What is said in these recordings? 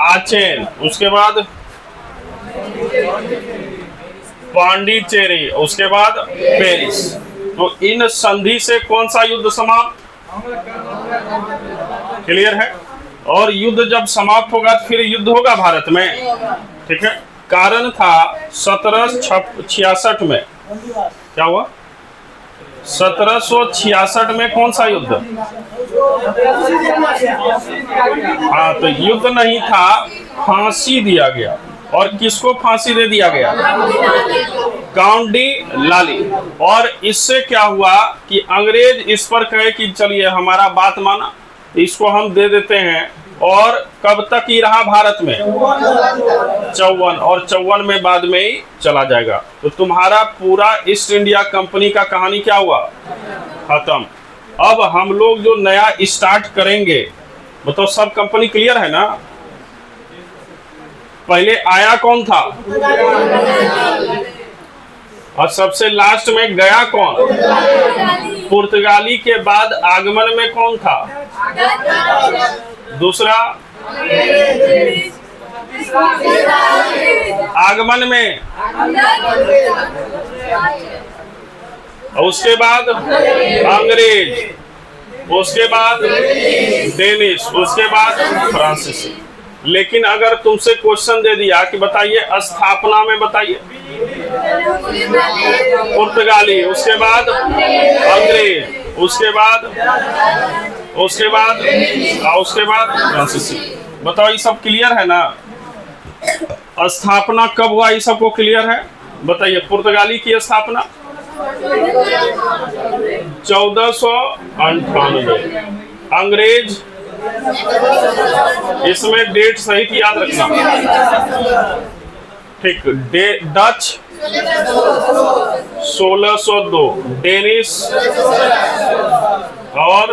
Aachen, उसके बाद पांडिचेरी, उसके बाद पेरिस। तो इन संधि से कौन सा युद्ध समाप्त? क्लियर है। और युद्ध जब समाप्त होगा तो फिर युद्ध होगा भारत में, ठीक है। कारण था 1766 में, क्या हुआ? 1766 में कौन सा युद्ध? हाँ, तो युद्ध नहीं था, फांसी दिया गया। और किसको फांसी दे दिया गया? काउंट डी लाली। और इससे क्या हुआ कि अंग्रेज इस पर कहे कि चलिए हमारा बात माना, इसको हम दे देते हैं। और कब तक ही रहा भारत में? 54, और 54 में बाद में ही चला जाएगा। तो तुम्हारा पूरा ईस्ट इंडिया कंपनी का कहानी क्या हुआ? खत्म। अब हम लोग जो नया स्टार्ट करेंगे, बताओ सब कंपनी क्लियर है ना? पहले आया कौन था? और सबसे लास्ट में गया कौन? पुर्तगाली के बाद आगमन में कौन था? दूसरा आगमन में, उसके बाद अंग्रेज, उसके बाद डेनिश, उसके बाद फ्रांसीसी। लेकिन अगर तुमसे क्वेश्चन दे दिया कि बताइए स्थापना में, बताइए पुर्तगाली, उसके बाद अंग्रेज, उसके बाद फ्रांसीसी। बताओ ये सब क्लियर है ना? स्थापना कब हुआ ये सबको क्लियर है? बताइए। पुर्तगाली की स्थापना 1498, अंग्रेज, इसमें डेट सहित याद रखना, ठीक। डच 1602, डेनिश और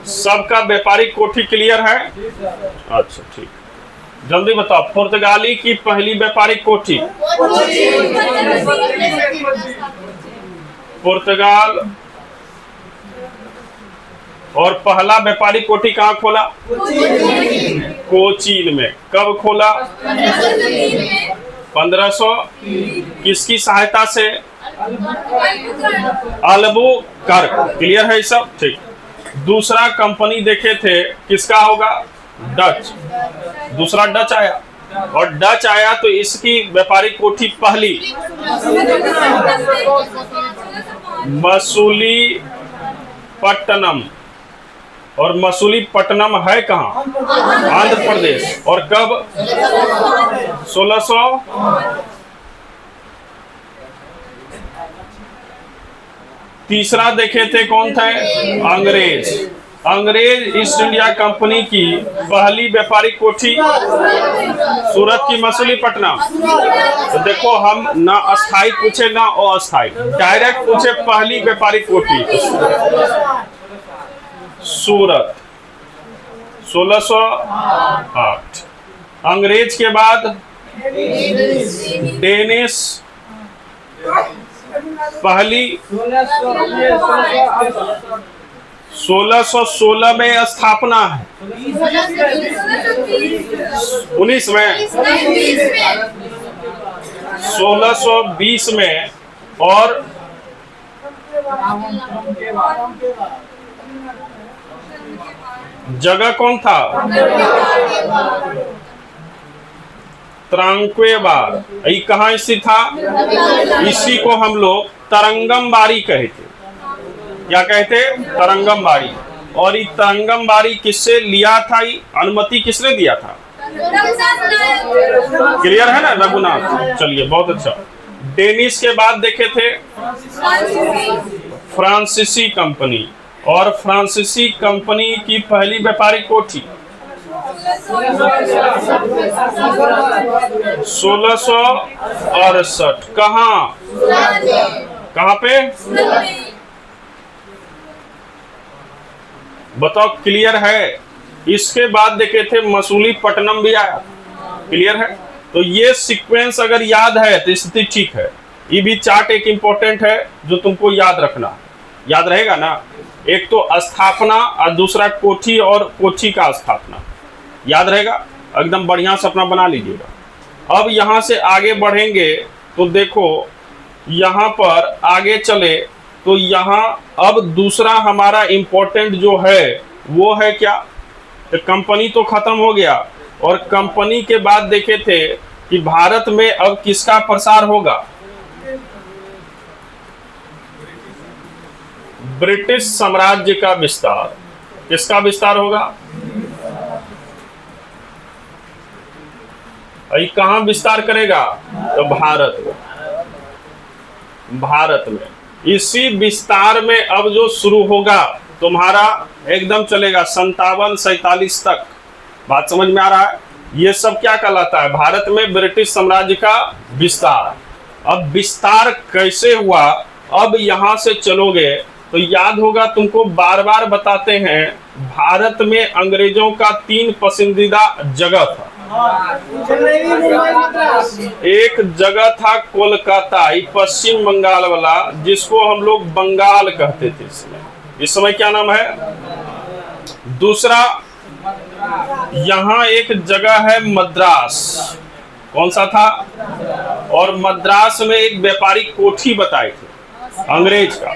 सबका व्यापारिक कोठी क्लियर है? अच्छा, ठीक। जल्दी बताओ, पुर्तगाली की पहली व्यापारिक कोठी? पुर्तगाल। और पहला व्यापारिक कोठी कहाँ खोला? कोचीन में। कब खोला? 1500। किसकी सहायता से? अल्बुकर्क। क्लियर है सब? ठीक। दूसरा कंपनी देखे थे, किसका होगा? डच। दूसरा डच आया, और डच आया तो इसकी व्यापारिक कोठी पहली मसूलीपट्टनम। और मसूलीपट्टनम है कहाँ? आंध्र प्रदेश। और कब? 1600। तीसरा देखे थे कौन थे? अंग्रेज। अंग्रेज ईस्ट इंडिया कंपनी की पहली व्यापारिक कोठी सूरत की मसूलीपट्टनम। तो देखो, हम ना अस्थाई पूछे ना अस्थाई, डायरेक्ट पूछे पहली व्यापारिक कोठी सूरत 1608। अंग्रेज के बाद डेनिश, पहली 1616 में स्थापना है। 19 में, 1620 में। और जगह कौन था? त्रांक्वेबार। ये कहाँ स्थित था? इसी को हम लोग तरंगमबाड़ी कहते। क्या कहते? तरंगमबाड़ी। और ये तरंगमबाड़ी किससे लिया था? ये अनुमति किसने दिया था? क्लियर है ना? रघुनाथ। चलिए, बहुत अच्छा। डेनिश के बाद देखे थे फ्रांसीसी कंपनी। और फ्रांसीसी कंपनी की पहली व्यापारिक कोठी 1668। कहाँ पे? बताओ, क्लियर है? इसके बाद देखे थे मसूलीपट्टनम भी आया। क्लियर है? तो ये सीक्वेंस अगर याद है तो स्थिति ठीक है। ये भी चार्ट एक इंपॉर्टेंट है जो तुमको याद रखना। याद रहेगा ना, एक तो स्थापना और दूसरा कोठी और कोठी का स्थापना, याद रहेगा, एकदम बढ़िया से अपना बना लीजिएगा। अब यहाँ से आगे बढ़ेंगे तो देखो यहाँ पर आगे चले तो यहाँ अब दूसरा हमारा इम्पोर्टेंट जो है वो है क्या, तो कंपनी तो खत्म हो गया, और कंपनी के बाद देखे थे कि भारत में अब किसका प्रसार होगा, ब्रिटिश साम्राज्य का विस्तार। किसका विस्तार होगा, कहां विस्तार करेगा, तो भारत में। भारत में इसी विस्तार में अब जो शुरू होगा तुम्हारा एकदम चलेगा 57-47 तक। बात समझ में आ रहा है, ये सब क्या कहलाता है, भारत में ब्रिटिश साम्राज्य का विस्तार। अब विस्तार कैसे हुआ, अब यहां से चलोगे तो याद होगा तुमको, बार बार बताते हैं भारत में अंग्रेजों का 3 पसंदीदा जगह था। एक जगह था कोलकाता, पश्चिम बंगाल वाला, जिसको हम लोग बंगाल कहते थे इस समय क्या नाम है। दूसरा यहाँ एक जगह है मद्रास, कौन सा था, और मद्रास में एक व्यापारिक कोठी बताई थी अंग्रेज का,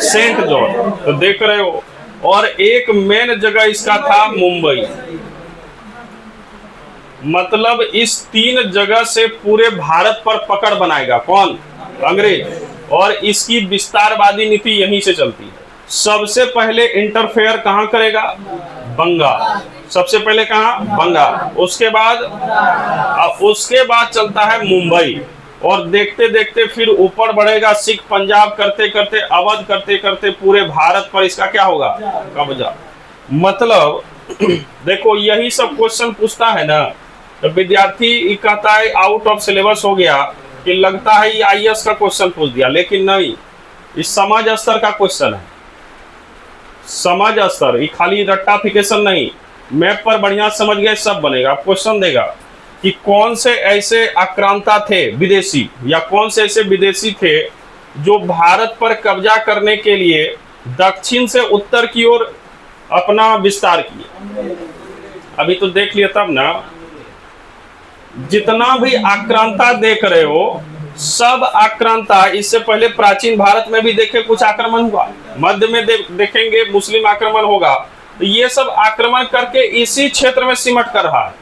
सेंट जॉर्ज, तो देख रहे हो। और एक मेन जगह इसका था मुंबई। मतलब इस 3 जगह से पूरे भारत पर पकड़ बनाएगा कौन, अंग्रेज, और इसकी विस्तारवादी नीति यहीं से चलती है। सबसे पहले इंटरफेयर कहां करेगा, बंगाल, सबसे पहले कहां, बंगाल, उसके बाद चलता है मुंबई, और देखते देखते फिर ऊपर बढ़ेगा, सिख पंजाब करते करते, अवध करते करते पूरे भारत पर इसका क्या होगा, कब्जा। मतलब देखो यही सब क्वेश्चन पूछता है ना, तो विद्यार्थी कहता है आउट ऑफ सिलेबस हो गया, कि लगता है ये आईएएस का क्वेश्चन पूछ दिया, लेकिन नहीं, इस समाज स्तर का क्वेश्चन है। समझ स्तर, ये खाली रट्टाफिकेशन नहीं, मैप पर बढ़िया समझ गए सब बनेगा। क्वेश्चन देगा कि कौन से ऐसे आक्रांता थे विदेशी, या कौन से ऐसे विदेशी थे जो भारत पर कब्जा करने के लिए दक्षिण से उत्तर की ओर अपना विस्तार किए। अभी तो देख लिया तब ना, जितना भी आक्रांता देख रहे हो सब आक्रांता, इससे पहले प्राचीन भारत में भी देखे कुछ आक्रमण हुआ, मध्य में देखेंगे मुस्लिम आक्रमण होगा, तो ये सब आक्रमण करके इसी क्षेत्र में सिमट कर रहा है।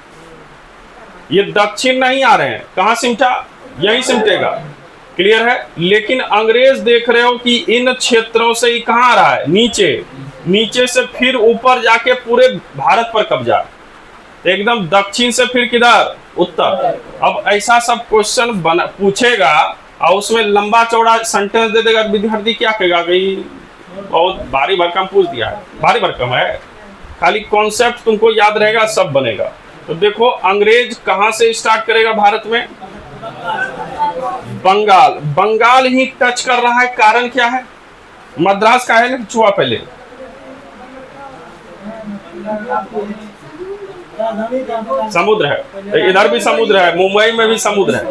ये दक्षिण नहीं आ रहे हैं, कहां सिमटा, यही सिमटेगा, क्लियर है। लेकिन अंग्रेज देख रहे हो कि इन क्षेत्रों से ही कहां आ रहा है, नीचे, नीचे से फिर ऊपर जाके पूरे भारत पर कब्जा, एकदम दक्षिण से फिर किधर, उत्तर। अब ऐसा सब क्वेश्चन पूछेगा और उसमें लंबा चौड़ा सेंटेंस दे देगा, विद्यार्थी क्या कहेगा कि बहुत भारी भरकम पूछ दिया है। भारी भरकम है, खाली कॉन्सेप्ट तुमको याद रहेगा सब बनेगा। तो देखो अंग्रेज कहां से स्टार्ट करेगा भारत में, बंगाल, बंगाल ही टच कर रहा है, कारण क्या है, मद्रास का है छुआ पहले, समुद्र है, इधर भी समुद्र है, मुंबई में भी समुद्र है।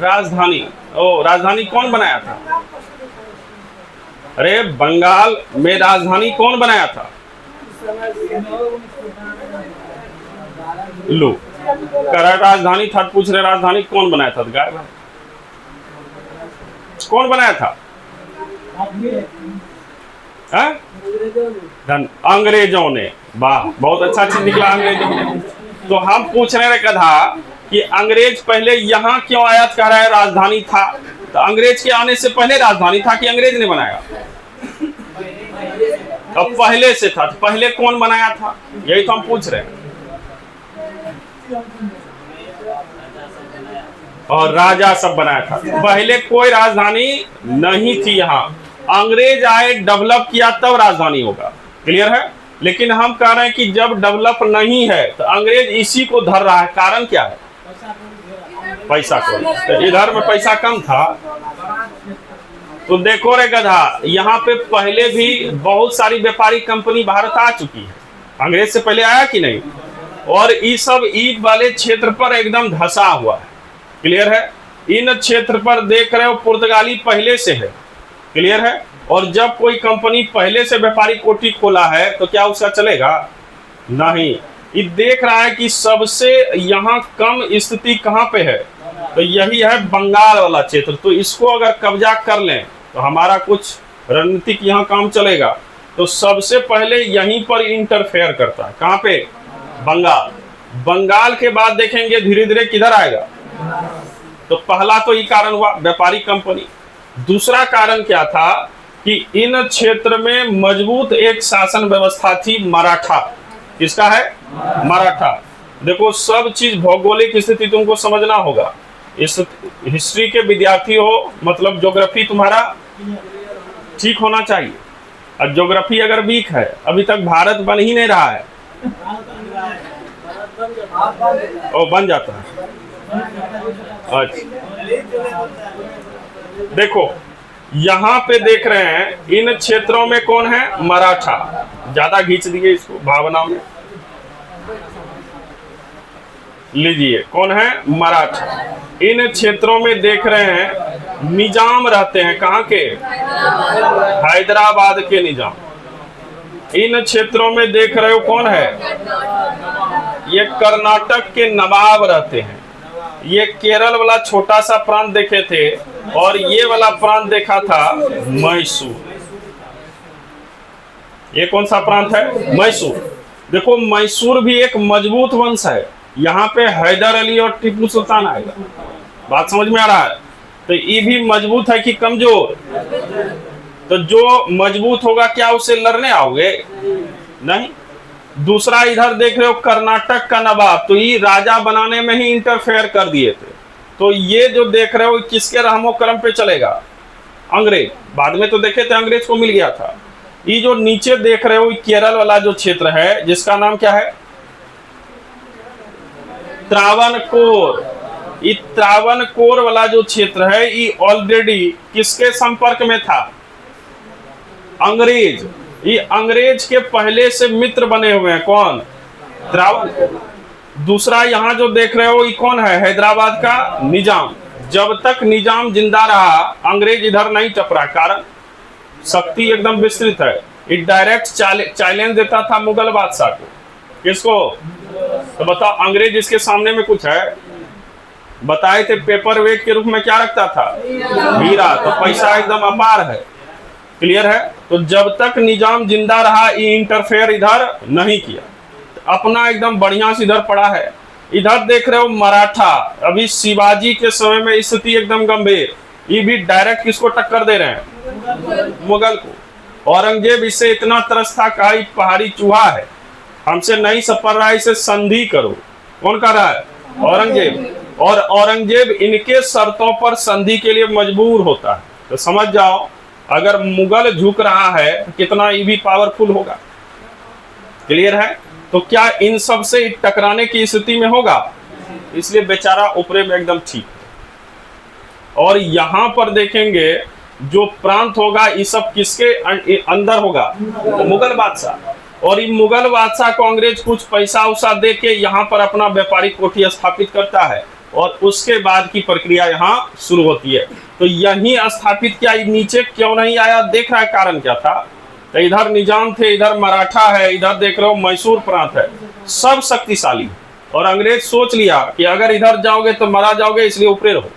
राजधानी, ओ राजधानी कौन बनाया था, अरे बंगाल में राजधानी कौन बनाया था, लो कर राजधानी था, पूछ रहे राजधानी कौन बनाया था, गायब है, कौन बनाया था, अंग्रेजों ने। वाह, बहुत अच्छा चीज निकला अंग्रेजों ने। तो हम पूछ रहे कथा कि अंग्रेज पहले यहाँ क्यों आया, कह रहा है राजधानी था, तो अंग्रेज के आने से पहले राजधानी था कि अंग्रेज ने बनाया, अब पहले से था, तो पहले कौन बनाया था, यही तो हम पूछ रहे हैं। और राजा सब बनाया था, पहले कोई राजधानी नहीं थी यहाँ, अंग्रेज आए डेवलप किया तब राजधानी होगा, क्लियर है। लेकिन हम कह रहे हैं कि जब डेवलप नहीं है तो अंग्रेज इसी को धर रहा है, कारण क्या है, पैसा को, तो इधर में पैसा कम था। तो देखो रे गधा, यहाँ पे पहले भी बहुत सारी व्यापारिक कंपनी भारत आ चुकी है, अंग्रेज से पहले आया कि नहीं, और ये सब ईद वाले क्षेत्र पर एकदम धसा हुआ है, क्लियर है। इन क्षेत्र पर देख रहे हो पुर्तगाली पहले से है, क्लियर है। और जब कोई कंपनी पहले से व्यापारिक कोठी खोला है तो क्या उसका चलेगा? नहीं। ये देख रहा है कि सबसे यहाँ कम स्थिति कहाँ पे है, तो यही है बंगाल वाला क्षेत्र। तो इसको अगर कब्जा कर लें तो हमारा कुछ रणनीतिक यहाँ काम चलेगा। तो सबसे पहले यहीं पर इंटरफेयर करता है, कहाँ पे? बंगाल। बंगाल के बाद देखेंगे धीरे धीरे किधर आएगा। तो पहला तो ये कारण हुआ व्यापारिक कंपनी। दूसरा कारण क्या था कि इन क्षेत्र में मजबूत एक शासन व्यवस्था थी, मराठा। किसका है? मराठा। देखो सब चीज भौगोलिक स्थिति तुमको समझना होगा। इस हिस्ट्री के विद्यार्थी हो, मतलब ज्योग्राफी तुम्हारा ठीक होना चाहिए। और ज्योग्राफी अगर वीक है, अभी तक भारत बन ही नहीं रहा है। ओ बन जाता है। अच्छा देखो यहाँ पे देख रहे हैं इन क्षेत्रों में कौन है? मराठा। ज्यादा खींच दिए इसको भावना में। लीजिए कौन है? मराठा। इन क्षेत्रों में देख रहे हैं निजाम रहते हैं, कहाँ के? हैदराबाद के निजाम। इन क्षेत्रों में देख रहे हो कौन है? ये कर्नाटक के नवाब रहते हैं। ये केरल वाला छोटा सा प्रांत देखे थे, और ये वाला प्रांत देखा था मैसूर। ये कौन सा प्रांत है? मैसूर। देखो मैसूर भी एक मजबूत वंश है। यहाँ पे हैदर अली और टीपू सुल्तान आएगा। बात समझ में आ रहा है? तो ये भी मजबूत है कि कमजोर? तो जो मजबूत होगा क्या उसे लड़ने आओगे? नहीं। दूसरा इधर देख रहे हो कर्नाटक का नवाब, तो ये राजा बनाने में ही इंटरफेयर कर दिए थे। तो ये जो देख रहे हो किसके रहमो करम पे चलेगा? अंग्रेज। बाद में तो देखे थे अंग्रेज को मिल गया था। ये जो नीचे देख रहे हो केरल वाला जो क्षेत्र है, जिसका नाम क्या है? त्रावणकोर। ये त्रावणकोर वाला जो क्षेत्र है ये ऑलरेडी किसके संपर्क में था? अंग्रेज। ये अंग्रेज के पहले से मित्र बने हुए हैं। कौन? त्रावणकोर। दूसरा यहाँ जो देख रहे हो ये कौन है? हैदराबाद का निजाम। जब तक निजाम जिंदा रहा अंग्रेज इधर नहीं टपरा, कारण शक्ति एकदम विस्तृत है। ये डायरेक्ट चैलेंज देता था मुगल बादशाह को। किसको? तो बताओ अंग्रेज इसके सामने में कुछ है? बताए थे पेपर वेट के रूप में क्या रखता था? हीरा। तो पैसा एकदम अपार है। क्लियर है? तो जब तक निजाम जिंदा रहा ये इंटरफेयर इधर नहीं किया, अपना एकदम बढ़िया से इधर पड़ा है। इधर देख रहे हो मराठा। अभी शिवाजी के समय में स्थिति एकदम गंभीर। ये भी डायरेक्ट किसको टक्कर दे रहे हैं? मुगल को। औरंगजेब इससे इतना तरस था, कहा पहाड़ी चूहा है, हमसे नहीं सपर रहा, इसे संधि करो। कौन कर रहा है? औरंगजेब। और औरंगजेब इनके शर्तों पर संधि के लिए मजबूर होता है। तो समझ जाओ अगर मुगल झुक रहा है तो कितना ये भी पावरफुल होगा। क्लियर है? तो क्या इन सब से टकराने की स्थिति में होगा? इसलिए बेचारा ऊपरे में एकदम ठीक। और यहां पर देखेंगे जो प्रांत होगा ये सब किसके अंदर होगा? मुगल बादशाह। और ये मुगल बादशाह को अंग्रेज कुछ पैसा उसा दे के यहाँ पर अपना व्यापारिक कोठी स्थापित करता है, और उसके बाद की प्रक्रिया यहाँ शुरू होती है। तो यही स्थापित किया। नीचे क्यों नहीं आया? देख रहा है कारण क्या था? तो इधर निजाम थे, इधर मराठा है, इधर देख रहे हो मैसूर प्रांत है, सब शक्तिशाली। और अंग्रेज सोच लिया कि अगर इधर जाओगे तो मरा जाओगे, इसलिए ऊपरे रहो।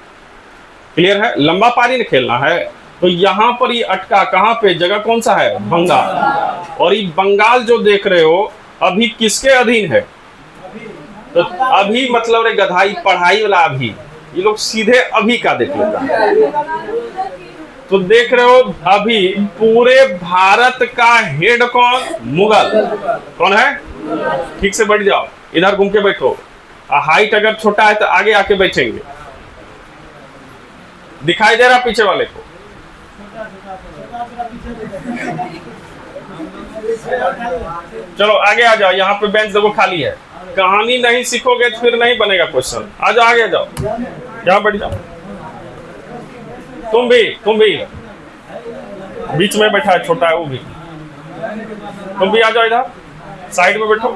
क्लियर है? लंबा पारी खेलना है। तो यहाँ पर ये अटका कहाँ पे? जगह कौन सा है? बंगाल। और ये बंगाल जो देख रहे हो अभी किसके अधीन है? तो अभी मतलब रे गधाई पढ़ाई वाला अभी, ये लोग सीधे अभी का देख लेता है। तो देख रहे हो अभी पूरे भारत का हेड कौन? मुगल। कौन है? ठीक से बैठ जाओ, इधर घूम के बैठो। हाइट अगर छोटा है तो आगे आके बैठेंगे। दिखाई दे रहा पीछे वाले को? चलो आगे आ जाओ, यहाँ पे बेंच देखो खाली है। कहानी नहीं सीखोगे तो फिर नहीं बनेगा क्वेश्चन। आ जाओ आगे जाओ, यहाँ बैठ जाओ। तुम भी बीच में बैठा है, छोटा है वो भी। तुम भी आ जाओ इधर, साइड में बैठो।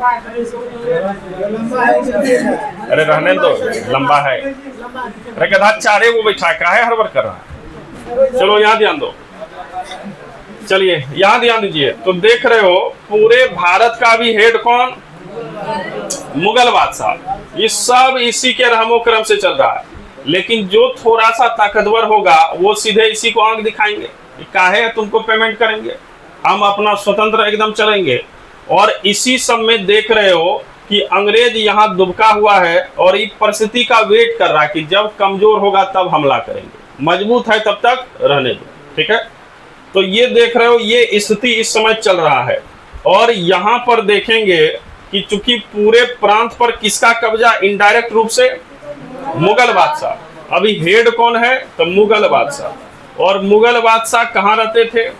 अरे रहने दो, लंबा है। अरे गधा चारे वो बैठा है, काहे हड़बड़ कर रहा है? चलो यहाँ ध्यान दो। चलिए यहां ध्यान दीजिए, तो देख रहे हो पूरे भारत का भी हेड कौन? मुगल बादशाह। ये सब इसी के रहमो क्रम से चल रहा है, लेकिन जो थोड़ा सा ताकतवर होगा वो सीधे इसी को आंख दिखाएंगे, काहे तुमको पेमेंट करेंगे, हम अपना स्वतंत्र एकदम चलेंगे। और इसी सब में देख रहे हो कि अंग्रेज यहाँ दुबका हुआ है और इस परिस्थिति का वेट कर रहा है कि जब कमजोर होगा तब हमला करेंगे, मजबूत है तब तक रहने दो, ठीक है। तो ये देख रहे हो ये स्थिति इस समय चल रहा है। और यहाँ पर देखेंगे कि चूंकि पूरे प्रांत पर किसका कब्जा? इनडायरेक्ट रूप से मुगल बादशाह। अभी हेड कौन है? तो मुगल बादशाह। और मुगल बादशाह कहाँ रहते थे?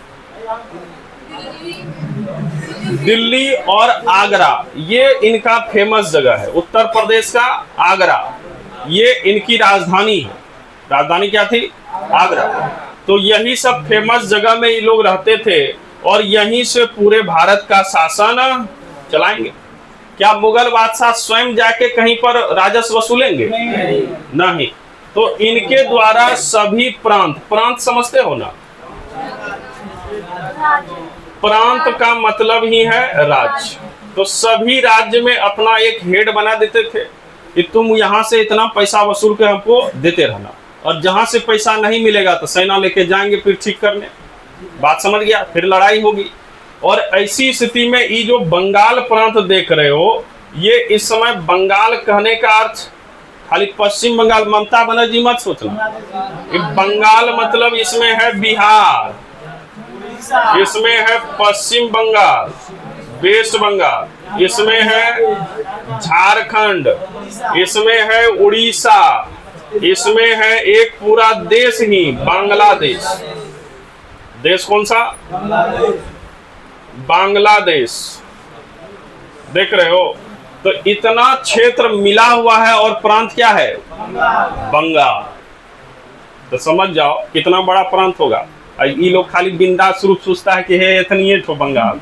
दिल्ली और आगरा, ये इनका फेमस जगह है। उत्तर प्रदेश का आगरा ये इनकी राजधानी है। राजधानी क्या थी? आगरा। तो यही सब फेमस जगह में ये लोग रहते थे और यहीं से पूरे भारत का शासन चलाएंगे। क्या मुगल बादशाह स्वयं जाके कहीं पर राजस्व वसूलेंगे? नहीं। तो इनके द्वारा सभी प्रांत समझते हो ना? प्रांत का मतलब ही है राज्य। तो सभी राज्य में अपना एक हेड बना देते थे कि तुम यहाँ से इतना पैसा वसूल के हमको देते रहना, और जहां से पैसा नहीं मिलेगा तो सेना लेके जाएंगे फिर ठीक करने। बात समझ गया? फिर लड़ाई होगी। और ऐसी स्थिति में ये जो बंगाल प्रांत देख रहे हो, ये इस समय बंगाल कहने का अर्थ खाली पश्चिम बंगाल, ममता बनर्जी मत सोचना। बंगाल मतलब इसमें है बिहार, इसमें है पश्चिम बंगाल, वेस्ट बंगाल, इसमें है झारखंड, इसमें है उड़ीसा, इसमें है एक पूरा देश ही बांग्लादेश। देश कौन सा? बांग्लादेश। देख रहे हो? तो इतना क्षेत्र मिला हुआ है और प्रांत क्या है? बंगाल। तो समझ जाओ कितना बड़ा प्रांत होगा। ये लोग खाली बिंदास रूप सोचता है कि हे इतनी ठो बंगाल।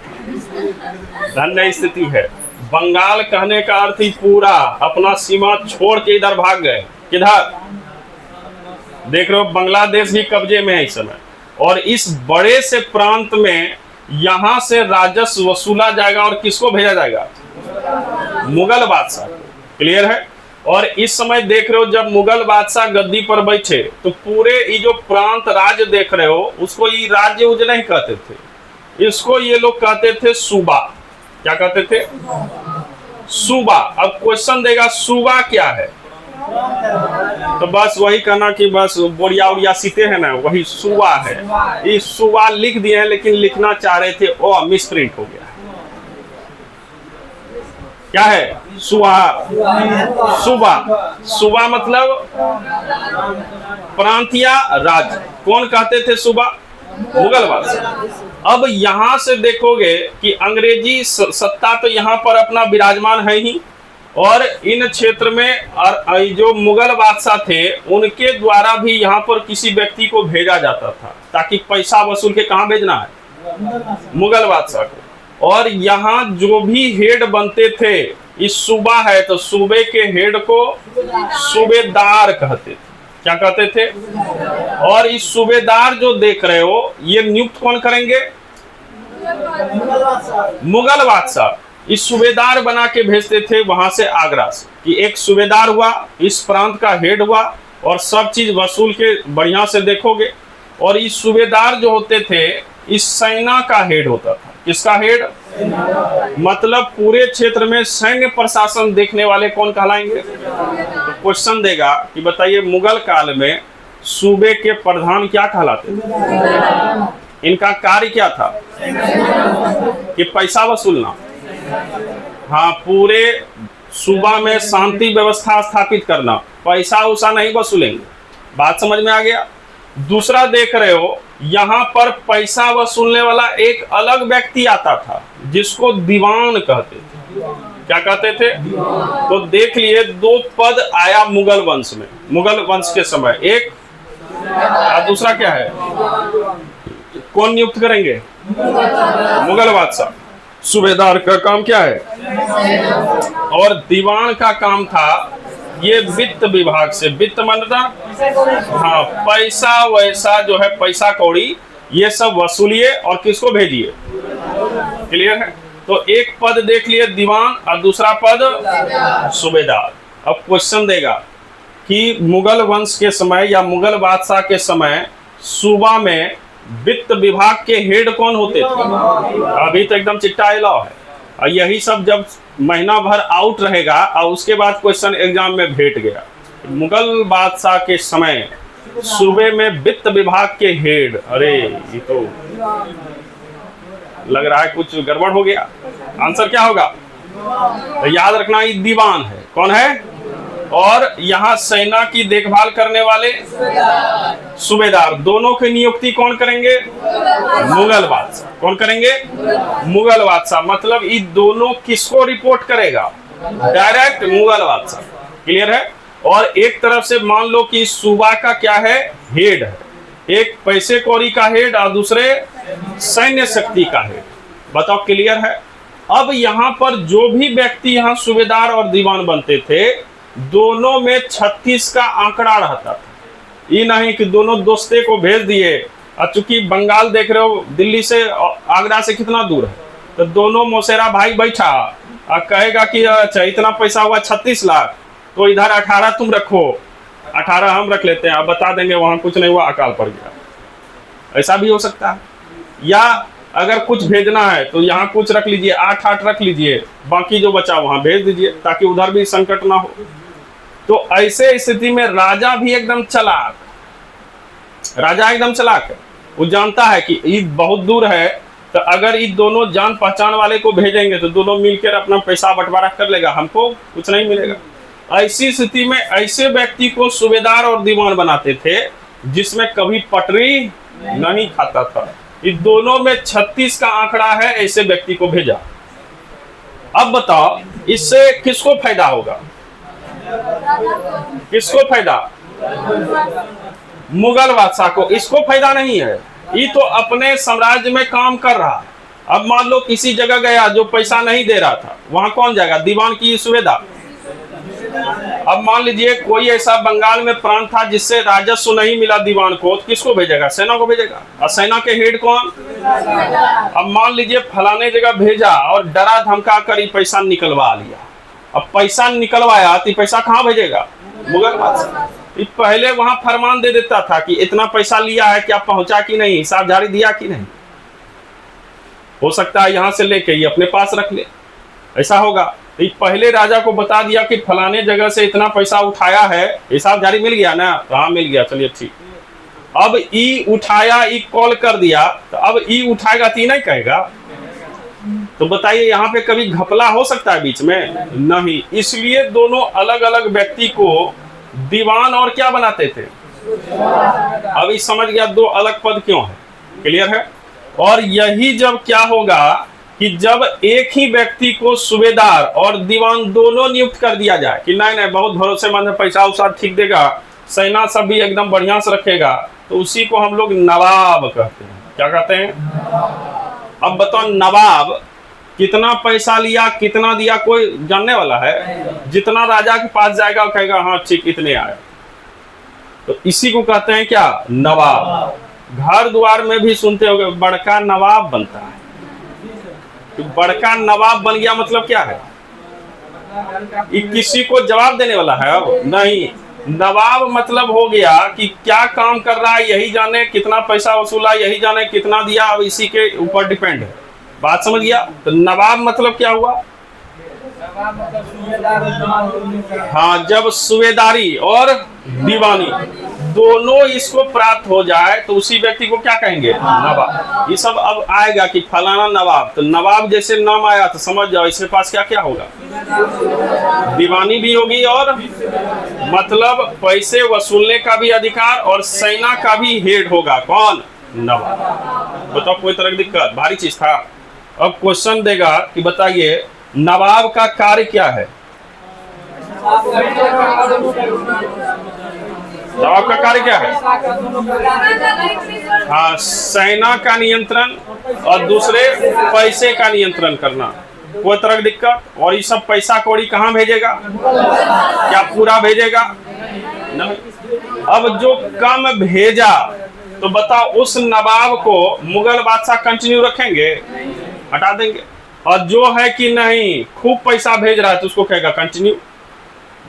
धन्य स्थिति है। बंगाल कहने का अर्थ ही पूरा अपना सीमा छोड़ के इधर भाग गए। किधर? देख रहे हो बांग्लादेश ही कब्जे में है इस समय। और इस बड़े से प्रांत में यहां से राजस्व वसूला जाएगा और किसको भेजा जाएगा? मुगल बादशाह। क्लियर है? और इस समय देख रहे हो जब मुगल बादशाह गद्दी पर बैठे तो पूरे ये जो प्रांत राज्य देख रहे हो उसको ये राज्य उज नहीं कहते थे, इसको ये लोग कहते थे सूबा। क्या कहते थे? सूबा। अब क्वेश्चन देगा सूबा क्या है, तो बस वही कहना कि बस बोरिया उड़िया सीते हैं ना, वही सूबा है। ये सूबा लिख दिए हैं लेकिन लिखना चाह रहे थे ओ मिसप्रिंट हो गया। क्या है? सूबा। सूबा। सूबा मतलब प्रांत या राज्य। कौन कहते थे सूबा? मुगल बादशाह। अब यहां से देखोगे कि अंग्रेजी सत्ता तो यहां पर अपना विराजमान है ही, और इन क्षेत्र में जो मुगल बादशाह थे उनके द्वारा भी यहाँ पर किसी व्यक्ति को भेजा जाता था ताकि पैसा वसूल के कहाँ भेजना है? मुगल बादशाह को। और यहाँ जो भी हेड बनते थे, इस सूबा है तो सूबे के हेड को सूबेदार कहते थे। क्या कहते थे? और इस सूबेदार जो देख रहे हो ये नियुक्त कौन करेंगे? मुगल बादशाह। इस सूबेदार बना के भेजते थे वहां से आगरा से कि एक सूबेदार हुआ, इस प्रांत का हेड हुआ और सब चीज वसूल के बढ़िया से देखोगे। और इस सूबेदार जो होते थे इस सेना का हेड होता था। किसका हेड? मतलब पूरे क्षेत्र में सैन्य प्रशासन देखने वाले कौन कहलाएंगे? तो क्वेश्चन देगा कि बताइए मुगल काल में सूबे के प्रधान क्या कहलाते थे? इनका कार्य क्या था? कि पैसा वसूलना। हाँ, पूरे सूबा में शांति व्यवस्था स्थापित करना, पैसा उसा नहीं वसूलेंगे। बात समझ में आ गया? दूसरा देख रहे हो यहाँ पर पैसा वसूलने वाला एक अलग व्यक्ति आता था जिसको दीवान कहते थे। क्या कहते थे? तो देख लिए दो पद आया मुगल वंश में, मुगल वंश के समय। एक और दूसरा क्या है? कौन नियुक्त करेंगे? मुगल बादशाह। सूबेदार का काम क्या है? और दीवान का काम था ये वित्त विभाग से। वित्त मतलब हाँ पैसा वैसा जो है, पैसा कौड़ी ये सब वसूलिए और किसको भेजिए। क्लियर है? तो एक पद देख लिए दीवान और दूसरा पद सूबेदार। अब क्वेश्चन देगा कि मुगल वंश के समय या मुगल बादशाह के समय सूबा में वित्त विभाग के हेड कौन होते थे? अभी तो एकदम चिट्टा अलाव है, और यही सब जब महीना भर आउट रहेगा और उसके बाद क्वेश्चन एग्जाम में भेट गया। मुगल बादशाह के समय सूबे में वित्त विभाग के हेड, अरे ये तो लग रहा है कुछ गड़बड़ हो गया। आंसर क्या होगा? तो याद रखना ये दीवान है। कौन है? और यहाँ सेना की देखभाल करने वाले सूबेदार। दोनों की नियुक्ति कौन करेंगे? मुगल बादशाह। कौन करेंगे? मुगल बादशाह। मतलब ये दोनों किसको रिपोर्ट करेगा? डायरेक्ट मुगल बादशाह। क्लियर है? और एक तरफ से मान लो कि सूबा का क्या है? हेड है। एक पैसे कौड़ी का हेड और दूसरे सैन्य शक्ति का हेड। बताओ क्लियर है? अब यहाँ पर जो भी व्यक्ति यहाँ सूबेदार और दीवान बनते थे, दोनों में 36 का आंकड़ा रहता था। ये नहीं कि दोनों दोस्ते को भेज दिए, और चूंकि बंगाल देख रहे हो दिल्ली से आगरा से कितना दूर है, तो दोनों मौसेरा भाई बैठा और कहेगा कि अच्छा इतना पैसा हुआ 36 लाख, तो इधर 18 तुम रखो, 18 हम रख लेते हैं, अब बता देंगे वहां कुछ नहीं हुआ, अकाल पड़ गया। ऐसा भी हो सकता है। या अगर कुछ भेजना है तो यहाँ कुछ रख लीजिए, 8 रख लीजिए, बाकी जो बचा वहां भेज दीजिए, ताकि उधर भी संकट ना हो। तो ऐसे स्थिति में राजा भी एकदम चालाक, राजा एकदम चालाक है। वो जानता है कि ईद बहुत दूर है, तो अगर ये दोनों जान पहचान वाले को भेजेंगे तो दोनों मिलकर अपना पैसा बंटवारा कर लेगा, हमको कुछ नहीं मिलेगा। ऐसी स्थिति में ऐसे व्यक्ति को सूबेदार और दीवान बनाते थे जिसमें कभी पटरी नहीं खाता था। इन दोनों में 36 का आंकड़ा है, ऐसे व्यक्ति को भेजा। अब बताओ इससे किसको फायदा होगा? किसको फायदा? मुगल बादशाह को। इसको फायदा नहीं है, ये तो अपने साम्राज्य में काम कर रहा है। अब मान लो किसी जगह गया जो पैसा नहीं दे रहा था, वहां कौन जाएगा? दीवान की सूबेदार। अब मान लीजिए कोई ऐसा बंगाल में प्रांत था जिससे राजस्व नहीं मिला दीवान को, तो किसको भेजेगा? सेना को भेजेगा। और सेना के हेड कौन? अब मान लीजिए फलाने जगह भेजा और डरा धमका कर ये पैसा निकलवा लिया। अब पैसा निकलवाया तो पैसा कहाँ भेजेगा? मुगल बादशाह। पहले वहां फरमान दे देता था कि इतना पैसा लिया है, क्या पहुंचा कि नहीं, हिसाब जारी दिया कि नहीं। हो सकता है यहां से लेके ये अपने पास रख ले, ऐसा होगा। पहले राजा को बता दिया कि फलाने जगह से इतना पैसा उठाया है, हिसाब जारी मिल गया ना? हाँ मिल गया, चलिए ठीक। अब ई उठाया, ई कॉल कर दिया, तो अब ई उठाएगा तो नहीं कहेगा। तो बताइए यहाँ पे कभी घपला हो सकता है बीच में? नहीं। इसलिए दोनों अलग अलग व्यक्ति को दीवान और क्या बनाते थे? अभी समझ गया दो अलग पद क्यों है। क्लियर है? और यही जब क्या होगा कि जब एक ही व्यक्ति को सूबेदार और दीवान दोनों नियुक्त कर दिया जाए कि नहीं नहीं बहुत भरोसेमंद है, पैसा उसा ठीक देगा, सेना सब भी एकदम बढ़िया से रखेगा, तो उसी को हम लोग नवाब कहते हैं। क्या कहते हैं? अब बताओ नवाब कितना पैसा लिया, कितना दिया, कोई जानने वाला है? जितना राजा के पास जाएगा वो कहेगा हाँ ठीक इतने आए। तो इसी को कहते हैं क्या? नवाब। घर द्वार में भी सुनते होंगे बड़का नवाब बनता है। बड़का नवाब बन गया मतलब क्या है? ये किसी को जवाब देने वाला है? अब नहीं। नवाब मतलब हो गया कि क्या काम कर रहा है यही जाने, कितना पैसा वसूला यही जाने, कितना दिया अब इसी के ऊपर डिपेंड है। बात समझ गया? तो नवाब मतलब क्या हुआ? हाँ, जब सूबेदारी और दीवानी दोनों इसको प्राप्त हो जाए तो उसी व्यक्ति को क्या कहेंगे? नवाब। ये सब अब आएगा कि फलाना नवाब, तो नवाब जैसे नाम आया तो समझ जाओ इसके पास क्या क्या होगा? दीवानी भी होगी और मतलब पैसे वसूलने का भी अधिकार, और सेना का भी हेड होगा। कौन? नवाब। बताओ कोई तरह की दिक्कत? भारी चीज था। अब क्वेश्चन देगा कि बताइए नवाब का कार्य क्या है? नवाब का कार्य क्या है? हाँ, सेना का नियंत्रण और दूसरे पैसे का नियंत्रण करना। कोई तरह की दिक्कत? और ये सब पैसा कौड़ी कहाँ भेजेगा? क्या पूरा भेजेगा? नहीं। अब जो कम भेजा तो बताओ उस नवाब को मुगल बादशाह कंटिन्यू रखेंगे, हटा देंगे? और जो है कि नहीं खूब पैसा भेज रहा है तो उसको कहेगा कंटिन्यू।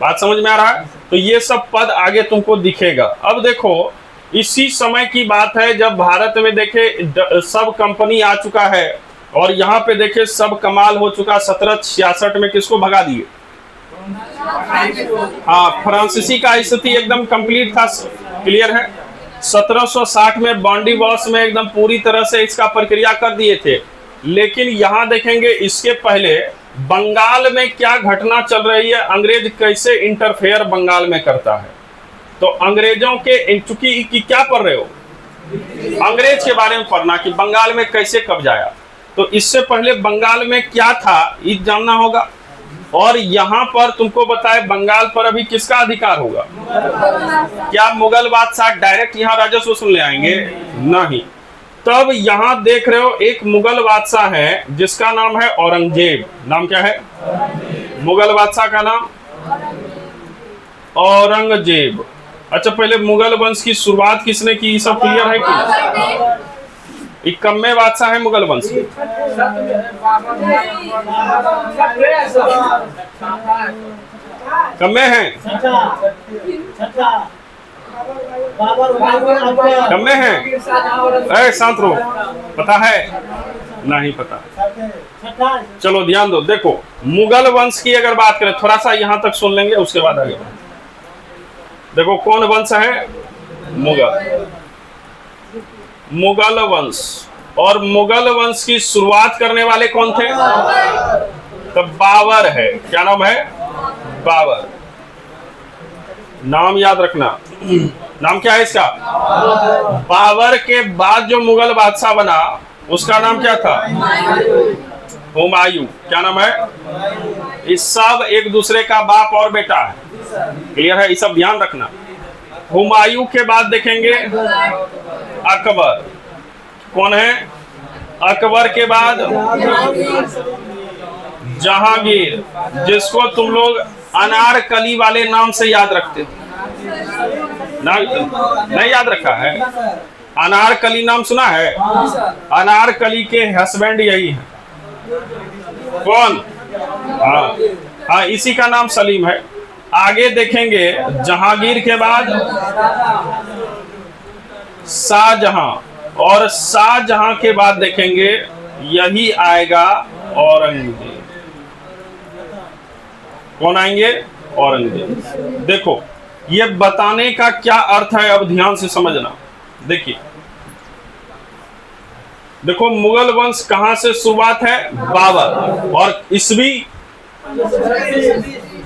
बात समझ में आ रहा है? तो ये सब पद आगे तुमको दिखेगा। अब देखो इसी समय की बात है जब भारत में देखे सब कंपनी आ चुका है और यहाँ पे देखे सब कमाल हो चुका। 1766 में किसको भगा दिए? हाँ, फ्रांसीसी का स्थिति एकदम कंप्लीट था, क्लियर है। 1760 में बॉन्डी वॉर्स में एकदम पूरी तरह से इसका प्रक्रिया कर दिए थे। लेकिन यहाँ देखेंगे इसके पहले बंगाल में क्या घटना चल रही है, अंग्रेज कैसे इंटरफेयर बंगाल में करता है। तो अंग्रेजों के चूंकि कि क्या पढ़ रहे हो, अंग्रेज के बारे में पढ़ना कि बंगाल में कैसे कब्जा आया। तो इससे पहले बंगाल में क्या था ये जानना होगा। और यहाँ पर तुमको बताए बंगाल पर अभी किसका अधिकार होगा? क्या मुगल बादशाह डायरेक्ट यहाँ राजस्व वसूल ले आएंगे? नहीं। तब यहाँ देख रहे हो एक मुगल बादशाह है जिसका नाम है औरंगजेब। नाम क्या है मुगल बादशाह का नाम? औरंगजेब। अच्छा, पहले मुगल वंश की शुरुआत किसने की, सब क्लियर है कि? कम्मे बादशाह है मुगल वंश। कम्मे हैं, कम्मे हैं। शांत रहो, पता है? नहीं पता। चलो ध्यान दो। देखो मुगल वंश की अगर बात करें, थोड़ा सा यहां तक सुन लेंगे उसके बाद आगे। देखो कौन वंश है? मुगल, मुगल वंश। और मुगल वंश की शुरुआत करने वाले कौन थे? तो बाबर है। क्या नाम है? बाबर। नाम याद रखना। नाम क्या है इसका? बाबर के बाद जो मुगल बादशाह बना उसका नाम क्या था? हुमायूं। क्या नाम है? इस सब एक दूसरे का बाप और बेटा है, क्लियर है? ये सब ध्यान रखना। हुमायूं के बाद देखेंगे अकबर। कौन है? अकबर के बाद जहांगीर, जिसको तुम लोग अनारकली वाले नाम से याद रखते हो ना? नहीं याद रखा है? अनारकली नाम सुना है? अनारकली के हस्बैंड यही है। कौन? हाँ, इसी का नाम सलीम है। आगे देखेंगे जहांगीर के बाद शाहजहां, और शाहजहां के बाद देखेंगे यही आएगा औरंगजेब। कौन आएंगे? औरंगजेब। देखो ये बताने का क्या अर्थ है, अब ध्यान से समझना। देखिए देखो मुगल वंश कहां से शुरुआत है? बाबर। और ईस्वी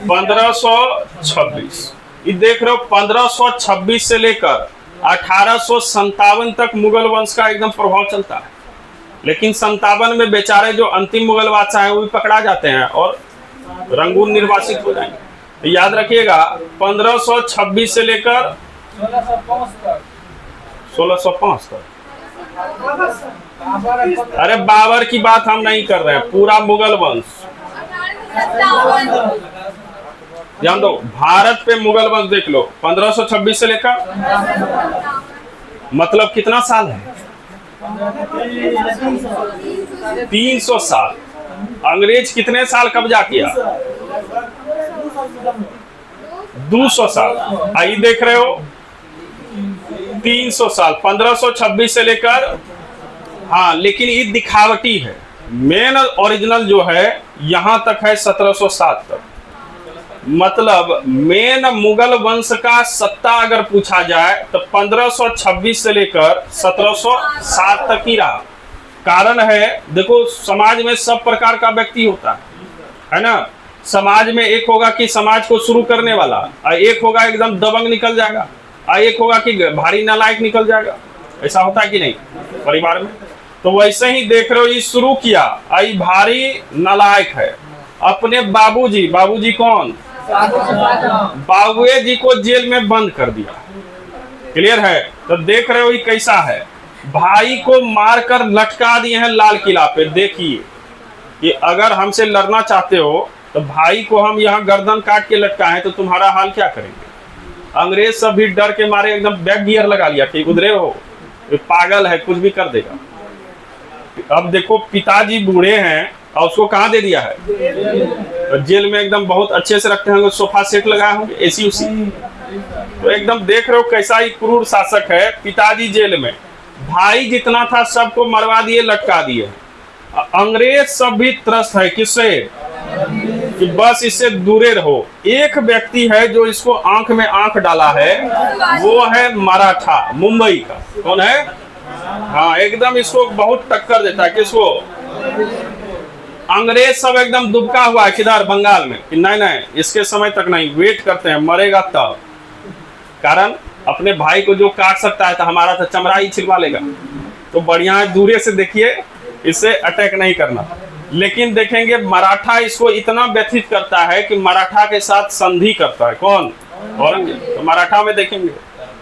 1526। ये देख रहे हो 1526 से लेकर 1857 तक मुगल वंश का एकदम प्रभाव चलता है। लेकिन 57 में बेचारे जो अंतिम मुगल बादशाह हैं वो भी पकड़ा जाते हैं और रंगून निर्वासित हो जाएंगे। तो याद रखिएगा 1526 से लेकर 1605 तक। अरे बाबर की बात हम नहीं कर रहे हैं, पूरा मुगल वंश। ध्यान दो, भारत पे मुगल वंश देख लो 1526 से लेकर, मतलब कितना साल है? 300 साल। अंग्रेज कितने साल कब्जा किया? 200 साल। आई देख रहे हो 300 साल 1526 से लेकर। हाँ, लेकिन ये दिखावटी है। मेन ओरिजिनल जो है यहां तक है 1707 तक। मतलब मेन मुगल वंश का सत्ता अगर पूछा जाए तो 1526 से लेकर 1707 तक ही रहा। कारण है देखो समाज में सब प्रकार का व्यक्ति होता है ना। समाज में एक होगा कि समाज को शुरू करने वाला, और एक होगा एकदम दबंग निकल जाएगा, और एक होगा कि भारी नालायक निकल जाएगा। ऐसा होता है कि नहीं परिवार में? तो वैसे ही देख रहे हो ये शुरू किया, आई भारी नालायक है। अपने बाबूजी, बाबूजी कौन? बाबुए जी को जेल में बंद कर दिया। क्लियर है? तो देख रहे हो ये कैसा है। भाई को मारकर लटका दिए हैं लाल किला पे। देखिए कि अगर हमसे लड़ना चाहते हो तो भाई को हम यहाँ गर्दन काट के लटकाएं तो तुम्हारा हाल क्या करेंगे? अंग्रेज सब भी डर के मारे एकदम बैक गियर लगा लिया कि उधरे हो, ये पागल है, कुछ भी कर देगा। अब देखो पिताजी बूढ़े हैं और उसको कहाँ दे दिया है, जेल में एकदम बहुत अच्छे से रखते होंगे, सोफा सेट लगाए होंगे, एसी उसी। तो एकदम देख रहे हो कैसा ही क्रूर शासक है। पिताजी जेल में, भाई जितना था सबको मरवा दिए, लटका दिए। अंग्रेज सब भी त्रस्त है किससे, कि बस इससे दूरे रहो। एक व्यक्ति है जो इसको आंख में आंख डाला है, वो है मराठा, मुंबई का। कौन है? हाँ, एकदम इसको बहुत टक्कर देता है। किसको? अंग्रेज सब एकदम दुबका हुआ है किधर, बंगाल में, कि नहीं नहीं इसके समय तक नहीं, वेट करते हैं, मरेगा तब। कारण अपने भाई को जो काट सकता है तो हमारा तो चमड़ा ही छिलवा लेगा। तो बढ़िया है दूर से देखिए, इससे अटैक नहीं करना। लेकिन देखेंगे मराठा इसको इतना व्यथित करता है कि मराठा के साथ संधि करता है। कौन? औरंगजेब। तो मराठा में देखेंगे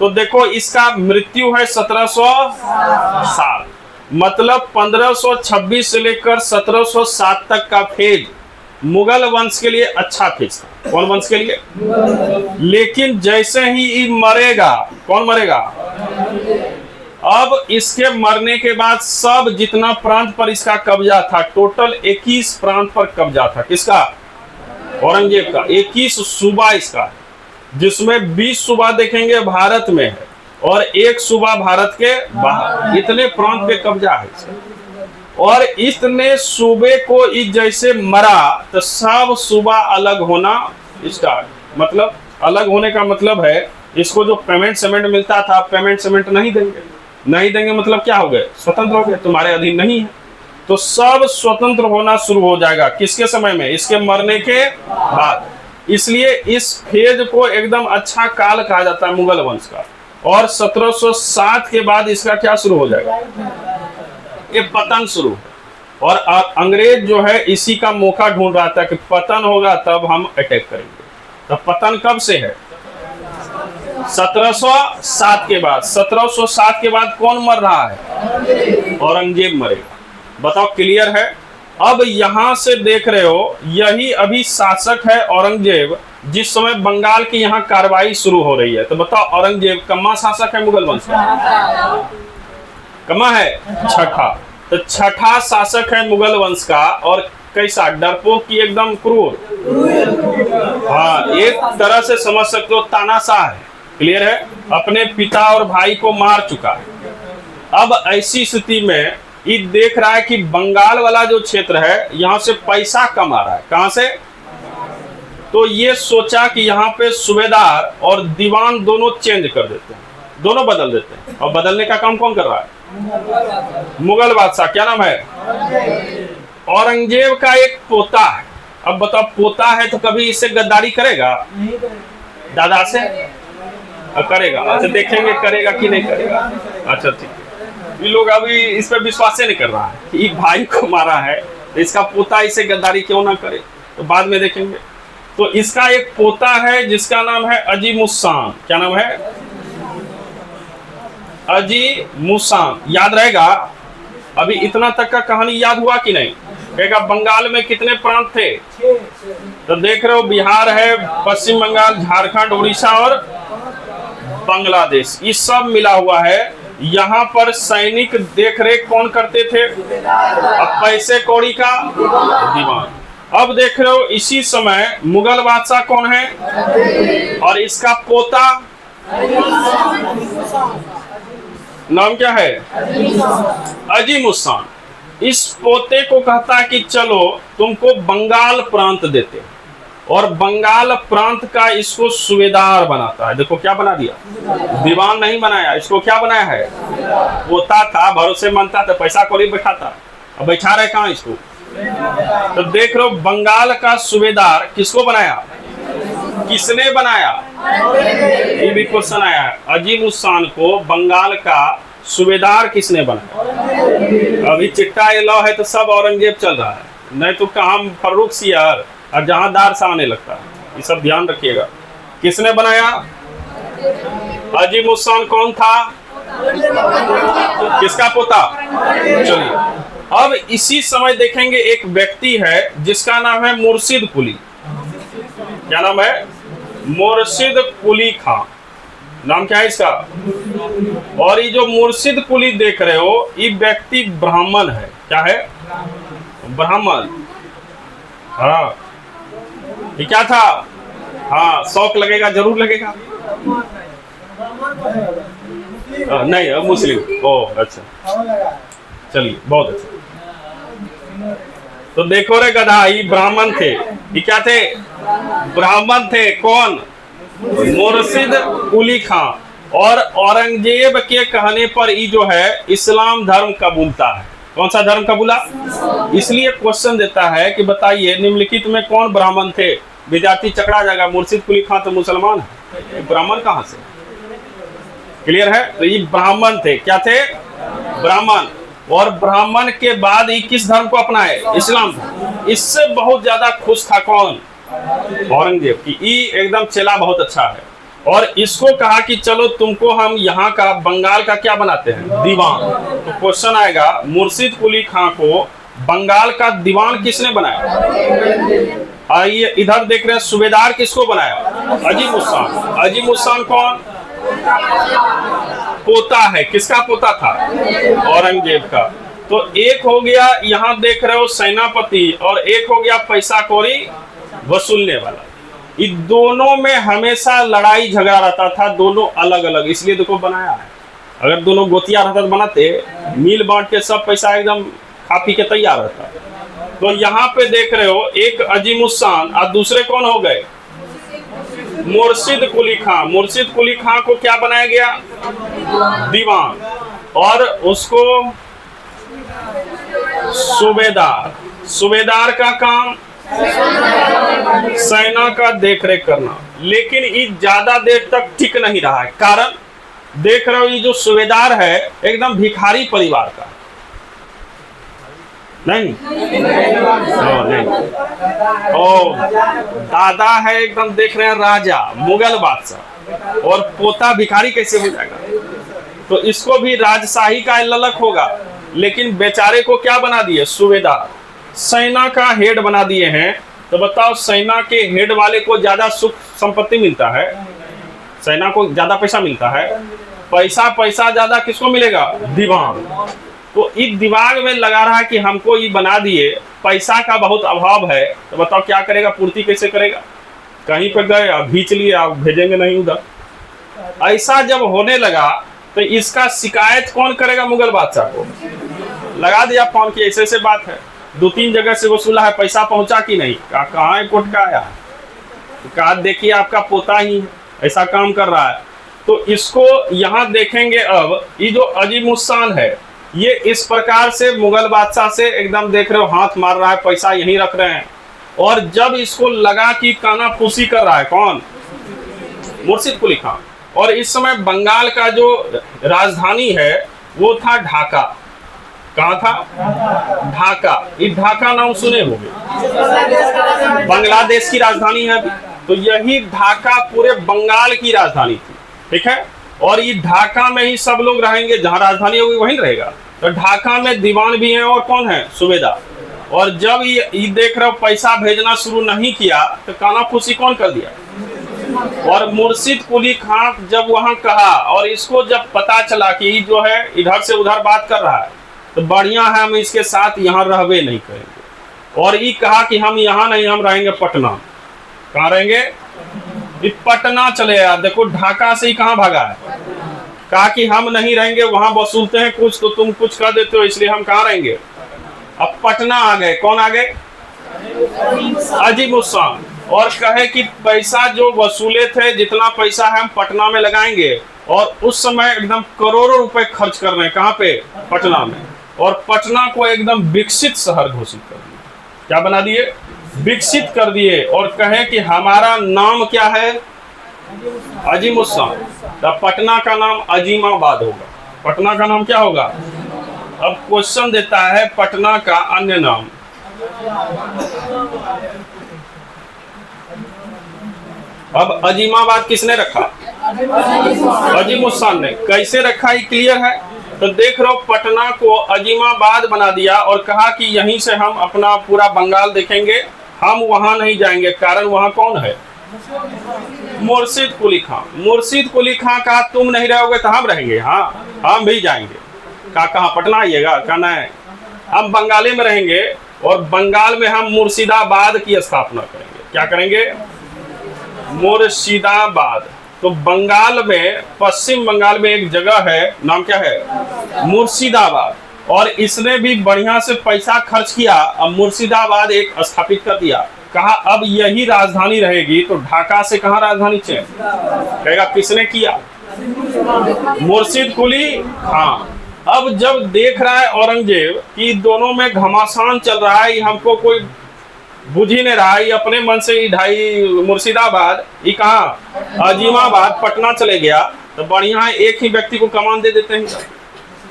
तो देखो इसका मृत्यु है 1707, मतलब 1526 से लेकर 1707 तक का फेज मुगल वंश के लिए अच्छा फेज था। कौन वंश के लिए? लेकिन जैसे ही ये मरेगा, कौन मरेगा? अब इसके मरने के बाद सब जितना प्रांत पर इसका कब्जा था, टोटल 21 प्रांत पर कब्जा था। किसका? औरंगजेब का। 21 सूबा इसका, जिसमें 20 सूबा देखेंगे भारत में है और 1 सूबा भारत के बाहर। इतने प्रांत पे कब्जा है इसका। और इतने सूबे को जैसे मरा तो सब सूबा अलग होना स्टार्ट। मतलब अलग होने का मतलब है इसको जो पेमेंट सीमेंट मिलता था, पेमेंट सीमेंट नहीं देंगे। नहीं देंगे मतलब क्या हो गए? स्वतंत्र हो गए, तुम्हारे अधीन नहीं है। तो सब स्वतंत्र होना शुरू हो जाएगा। किसके समय में? इसके मरने के बाद। इसलिए इस फेज को एकदम अच्छा काल कहा जाता है मुगल वंश का। और 1707 के बाद इसका क्या शुरू हो जाएगा? ये पतन शुरू। और अंग्रेज जो है इसी का मौका ढूंढ रहा था कि पतन होगा तब हम अटैक करेंगे। तो पतन कब से है? 1707 के बाद। 1707 के बाद कौन मर रहा है? औरंगजेब मरेगा। बताओ, क्लियर है? अब यहां से देख रहे हो, यही अभी शासक है औरंगजेब, जिस समय बंगाल की यहाँ कार्रवाई शुरू हो रही है। तो बताओ औरंगजेब कम्मा शासक है मुगल वंश का? कम्मा है? छठा। तो छठा शासक है मुगल वंश का। और कैसा? डरपोक की एकदम क्रूर। हाँ, एक तरह से समझ सकते हो तानाशाह है। क्लियर है? अपने पिता और भाई को मार चुका है। अब ऐसी स्थिति में ये देख रहा है कि बंगाल वाला जो क्षेत्र है यहाँ से पैसा कम आ रहा है। कहां से? तो ये सोचा कि यहाँ पे सूबेदार और दीवान दोनों चेंज कर देते हैं, दोनों बदल देते हैं। और बदलने का काम कौन कर रहा है? मुगल बादशाह। क्या नाम है? औरंगजेब का एक पोता है। अब बताओ, पोता है तो कभी इससे गद्दारी करेगा? दादा से करेगा। अच्छा, देखेंगे करेगा कि नहीं करेगा। अच्छा ठीक है। ये लोग अभी इस पर विश्वास नहीं कर रहा है कि भाई को मारा है, इसका पोता इसे गद्दारी क्यों ना करे। तो बाद में देखेंगे। तो इसका एक पोता है जिसका नाम है अजीमुस्सान। क्या नाम है? अजीमुस्सान। याद रहेगा? अभी इतना तक का कहानी याद हुआ कि नहीं? कहेगा बंगाल में कितने प्रांत थे? तो देख रहे हो, बिहार है, पश्चिम बंगाल, झारखंड, उड़ीसा और बांग्लादेश, ये सब मिला हुआ है। यहाँ पर सैनिक देख रेख कौन करते थे? अब पैसे कौड़ी का दीवान। अब देख रहे हो, इसी समय मुगल बादशाह कौन है? और इसका पोता नाम क्या है? अजीमुस्सान। इस पोते को कहता है कि चलो तुमको बंगाल प्रांत देते हैं। और बंगाल प्रांत का इसको सूबेदार बनाता है। देखो क्या बना दिया? दीवान नहीं बनाया, इसको क्या बनाया है? पोता था, भरोसेमंद था, तो पैसा कौड़ी बैठाता। अब बैठा रहे कहाँ इसको? तो देख रहे हो, बंगाल का सूबेदार किसको बनाया? किसने बनाया? ये भी क्वेश्चन आया है। अजीमुस्सान को बंगाल का सूबेदार किसने बनाया? अभी चिट्टा ये लॉ है तो सब औरंगजेब चल रहा है, नहीं तो कहाँ फर्रुख सियार और जहांदार सा आने लगता है। ये सब ध्यान रखिएगा। किसने बनाया? अजीमुस्सान कौन था? किसका पोता? चलिए, अब इसी समय देखेंगे एक व्यक्ति है जिसका नाम है मुर्शिद कुली। क्या नाम है? मुर्शिद कुली खां। नाम क्या है इसका? और ये जो मुर्शिद कुली देख रहे हो, ये व्यक्ति ब्राह्मण है। क्या है? ब्राह्मण। हाँ, ये क्या था? हाँ, शौक लगेगा, जरूर लगेगा। नहीं, मुस्लिम। ओह अच्छा, चलिए बहुत अच्छा। तो देखो रे गधा, ये ब्राह्मण थे। ये क्या थे? ब्राह्मण थे। कौन? मुर्शिद कुली खां। और औरंगजेब के कहने पर ये जो है इस्लाम धर्म कबूलता है। कौन सा धर्म कबूला? इसलिए क्वेश्चन देता है कि बताइए निम्नलिखित में कौन ब्राह्मण थे? विद्यार्थी चकरा जाएगा, मुर्शिद कुली खां तो मुसलमान है, ब्राह्मण कहां से? क्लियर है? तो ये ब्राह्मण थे। क्या थे? ब्राह्मण। और ब्राह्मण के बाद ये किस धर्म को अपनाए? इस्लाम धर्म। इससे बहुत ज्यादा खुश था कौन? औरंगजेब की। ये एकदम चेला बहुत अच्छा है। और इसको कहा कि चलो तुमको हम यहाँ का बंगाल का क्या बनाते हैं? दीवान। तो क्वेश्चन आएगा, मुर्शिद कुली खां को बंगाल का दीवान किसने बनाया? आइए इधर देख रहे हैं, सूबेदार किसको बनाया? अजीम उस्सान। अजीम उस्सान कौन? पोता है। किसका पोता था? औरंगजेब का। तो एक हो गया यहाँ देख रहे हो सेनापति, और एक हो गया पैसा कौड़ी वसूलने वाला। इन दोनों में हमेशा लड़ाई झगड़ा रहता था, दोनों अलग अलग, इसलिए देखो बनाया है। अगर दोनों गोतिया रहता तो बनाते, मिल बांट के सब पैसा एकदम खा पी के तैयार रहता। तो यहाँ पे देख रहे हो, एक अजीम उस्सान और दूसरे कौन हो गए? मुर्शिद कुली खां। मुर्शिद कुली खां को क्या बनाया गया? दीवान। और उसको सूबेदार। सूबेदार का काम सेना का देखरेख करना। लेकिन ये ज्यादा देर तक टिक नहीं रहा है। कारण देख रहे हो, ये जो सूबेदार है एकदम भिखारी परिवार का। नहीं, नहीं। ओ, दादा है एकदम देख रहे हैं राजा, मुगल बादशाह, और पोता भिखारी कैसे हो जाएगा? तो इसको भी राजशाही का ललक होगा। लेकिन बेचारे को क्या बना दिए? सूबेदार। सेना का हेड बना दिए हैं। तो बताओ, सेना के हेड वाले को ज्यादा सुख संपत्ति मिलता है, सेना को ज्यादा पैसा मिलता है। पैसा ज्यादा किसको मिलेगा? दीवान। तो इस दिमाग में लगा रहा है कि हमको ये बना दिए, पैसा का बहुत अभाव है। तो बताओ क्या करेगा? पूर्ति कैसे करेगा? कहीं पर गए, आप भींच लिए, आप भेजेंगे नहीं उधर। ऐसा जब होने लगा तो इसका शिकायत कौन करेगा? मुगल बादशाह को लगा दिया फोन की ऐसे ऐसे बात है, 2-3 जगह से वसूला है, पैसा पहुंचा कि नहीं? कहाँ है कोर्ट का आया? कहा देखिए आपका पोता ही ऐसा काम कर रहा है। तो इसको यहाँ देखेंगे। अब ये जो अजीम उस्सान है, ये इस प्रकार से मुगल बादशाह से एकदम देख रहे हो हाथ मार रहा है, पैसा यहीं रख रहे हैं। और जब इसको लगा कि कानाफूसी कर रहा है कौन? मुर्शिद कुली खां। और इस समय बंगाल का जो राजधानी है वो था ढाका। कहाँ था? ढाका। इस ढाका नाम सुने होंगे, बांग्लादेश की राजधानी है। तो यही ढाका पूरे बंगाल की राजधानी थी। ठीक है? और ये ढाका में ही सब लोग रहेंगे, जहाँ राजधानी होगी वहीं रहेगा। तो ढाका में दीवान भी हैं, और कौन है? सूबेदार। और जब ये देख रहे हो पैसा भेजना शुरू नहीं किया तो कानाफूसी कौन कर दिया? और मुर्शिद कुली खां जब वहां कहा, और इसको जब पता चला कि जो है इधर से उधर बात कर रहा है, तो बढ़िया है हम इसके साथ यहाँ रहबे नहीं करेंगे। और ये कहा कि हम यहाँ नहीं, हम रहेंगे पटना। कहाँ रहेंगे? पटना चले यार। देखो ढाका से ही कहाँ भागा है? कहा कि हम नहीं रहेंगे, वहां वसूलते हैं कुछ, तो तुम कुछ कर देते हो, इसलिए हम कहाँ रहेंगे? अब पटना आ गए। कौन आ गए? अजीम उस्सान। और कहे कि पैसा जो वसूले थे, जितना पैसा है हम पटना में लगाएंगे। और उस समय एकदम करोड़ों रुपए खर्च कर रहे हैं। कहाँ पे? पटना में। और पटना को एकदम विकसित शहर घोषित कर दिया। क्या बना दिए? विकसित कर दिए। और कहे कि हमारा नाम क्या है? अजीम उस्सान। तब पटना का नाम अजीमाबाद होगा। पटना का नाम क्या होगा? अब क्वेश्चन देता है पटना का अन्य नाम। अब अजीमाबाद किसने रखा? अजीम उस्सान ने। कैसे रखा ये क्लियर है? तो देख रहे हो, पटना को अजीमाबाद बना दिया और कहा कि यहीं से हम अपना पूरा बंगाल देखेंगे, हम वहां नहीं जाएंगे। कारण वहां कौन है? मुर्शिद कुली खां। मुर्शिद कुली खां का तुम नहीं रहोगे तो हम रहेंगे, हाँ हम भी जाएंगे। कहाँ पटना आइएगा? कहना है हम बंगाली में रहेंगे और बंगाल में हम मुर्शिदाबाद की स्थापना करेंगे। क्या करेंगे? मुर्शिदाबाद। तो बंगाल में, पश्चिम बंगाल में एक जगह है, नाम क्या है? मुर्शिदाबाद। और इसने भी बढ़िया से पैसा खर्च किया, अब मुर्शिदाबाद एक स्थापित कर दिया। कहा अब यही राजधानी रहेगी। तो ढाका से कहाँ राजधानी चेंज कहेगा? किसने किया? मुर्शिद कुली खां। अब जब देख रहा है औरंगजेब कि दोनों में घमासान चल रहा है, हमको कोई बुझ ही नहीं रहा है, अपने मन से ही ढाई मुर्शिदाबाद, ये कहाँ अजीमाबाद, पटना चले गया, तो बढ़िया है एक ही व्यक्ति को कमान दे देते हैं।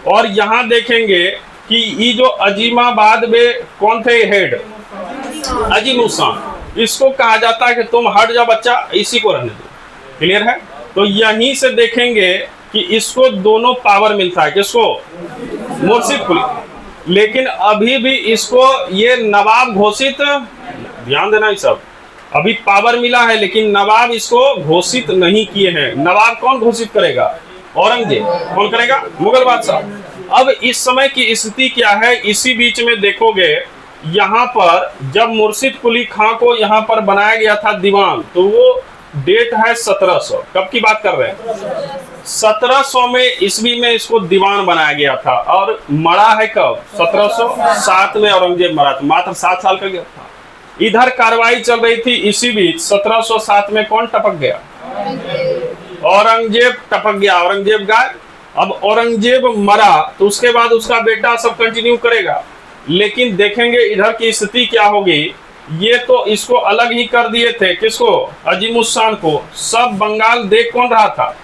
और यहाँ देखेंगे कि ये जो अजीमाबाद में कौन थे हेड? अजीमुद्दीन। इसको कहा जाता है कि तुम हट जा बच्चा, इसी को रहने दो। क्लियर है? तो यहीं से देखेंगे कि इसको दोनों पावर मिलता है। किसको? मुर्शिद कुली। लेकिन अभी भी इसको ये नवाब घोषित, ध्यान देना ये सब, अभी पावर मिला है लेकिन नवाब इसको घोषित नहीं किए हैं। नवाब कौन घोषित करेगा? औरंगजेब। कौन करेगा? मुगल बादशाह। अब इस समय की स्थिति क्या है? इसी बीच में देखोगे यहाँ पर जब मुर्शिद कुली खां को यहाँ पर बनाया गया था दीवान, तो वो डेट है 1700। कब की बात कर रहे हैं? 1700 में ईस्वी में इसको दीवान बनाया गया था। और मरा है कब? 1707 में औरंगजेब मरा था, मात्र 7 साल का गया था। इधर कार्रवाई चल रही थी, इसी बीच 1707 में कौन टपक गया? औरंगजेब टपक गया, औरंगजेब गायब। अब औरंगजेब मरा तो उसके बाद उसका बेटा सब कंटिन्यू करेगा। लेकिन देखेंगे इधर की स्थिति क्या होगी। ये तो इसको अलग ही कर दिए थे। किसको? अजीमुद्दीन को। सब बंगाल देख कौन रहा था?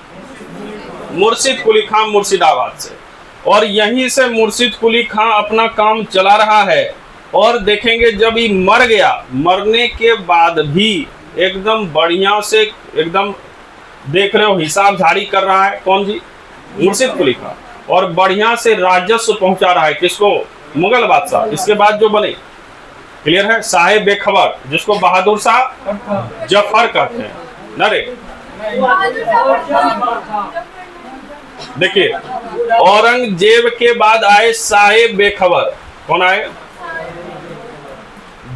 मुर्शिद कुली खां मुर्शिदाबाद से। और यहीं से मुर्शिद कुली खां अपना काम चला रहा है। और देखेंगे जब ये मर गया, मरने के बाद भी एकदम बढ़िया से, एकदम देख रहे हो हिसाब झाड़ी कर रहा है। कौन जी? मुर्शिद कुली खां। और बढ़िया से राजस्व पहुंचा रहा है। किसको? मुगल बादशाह। इसके बाद जो बने, क्लियर है, साहेब बेखबर, जिसको बहादुर शाह जफर कहते हैं। नरे देखिए, औरंगजेब के बाद आए साहेब बेखबर। कौन आए?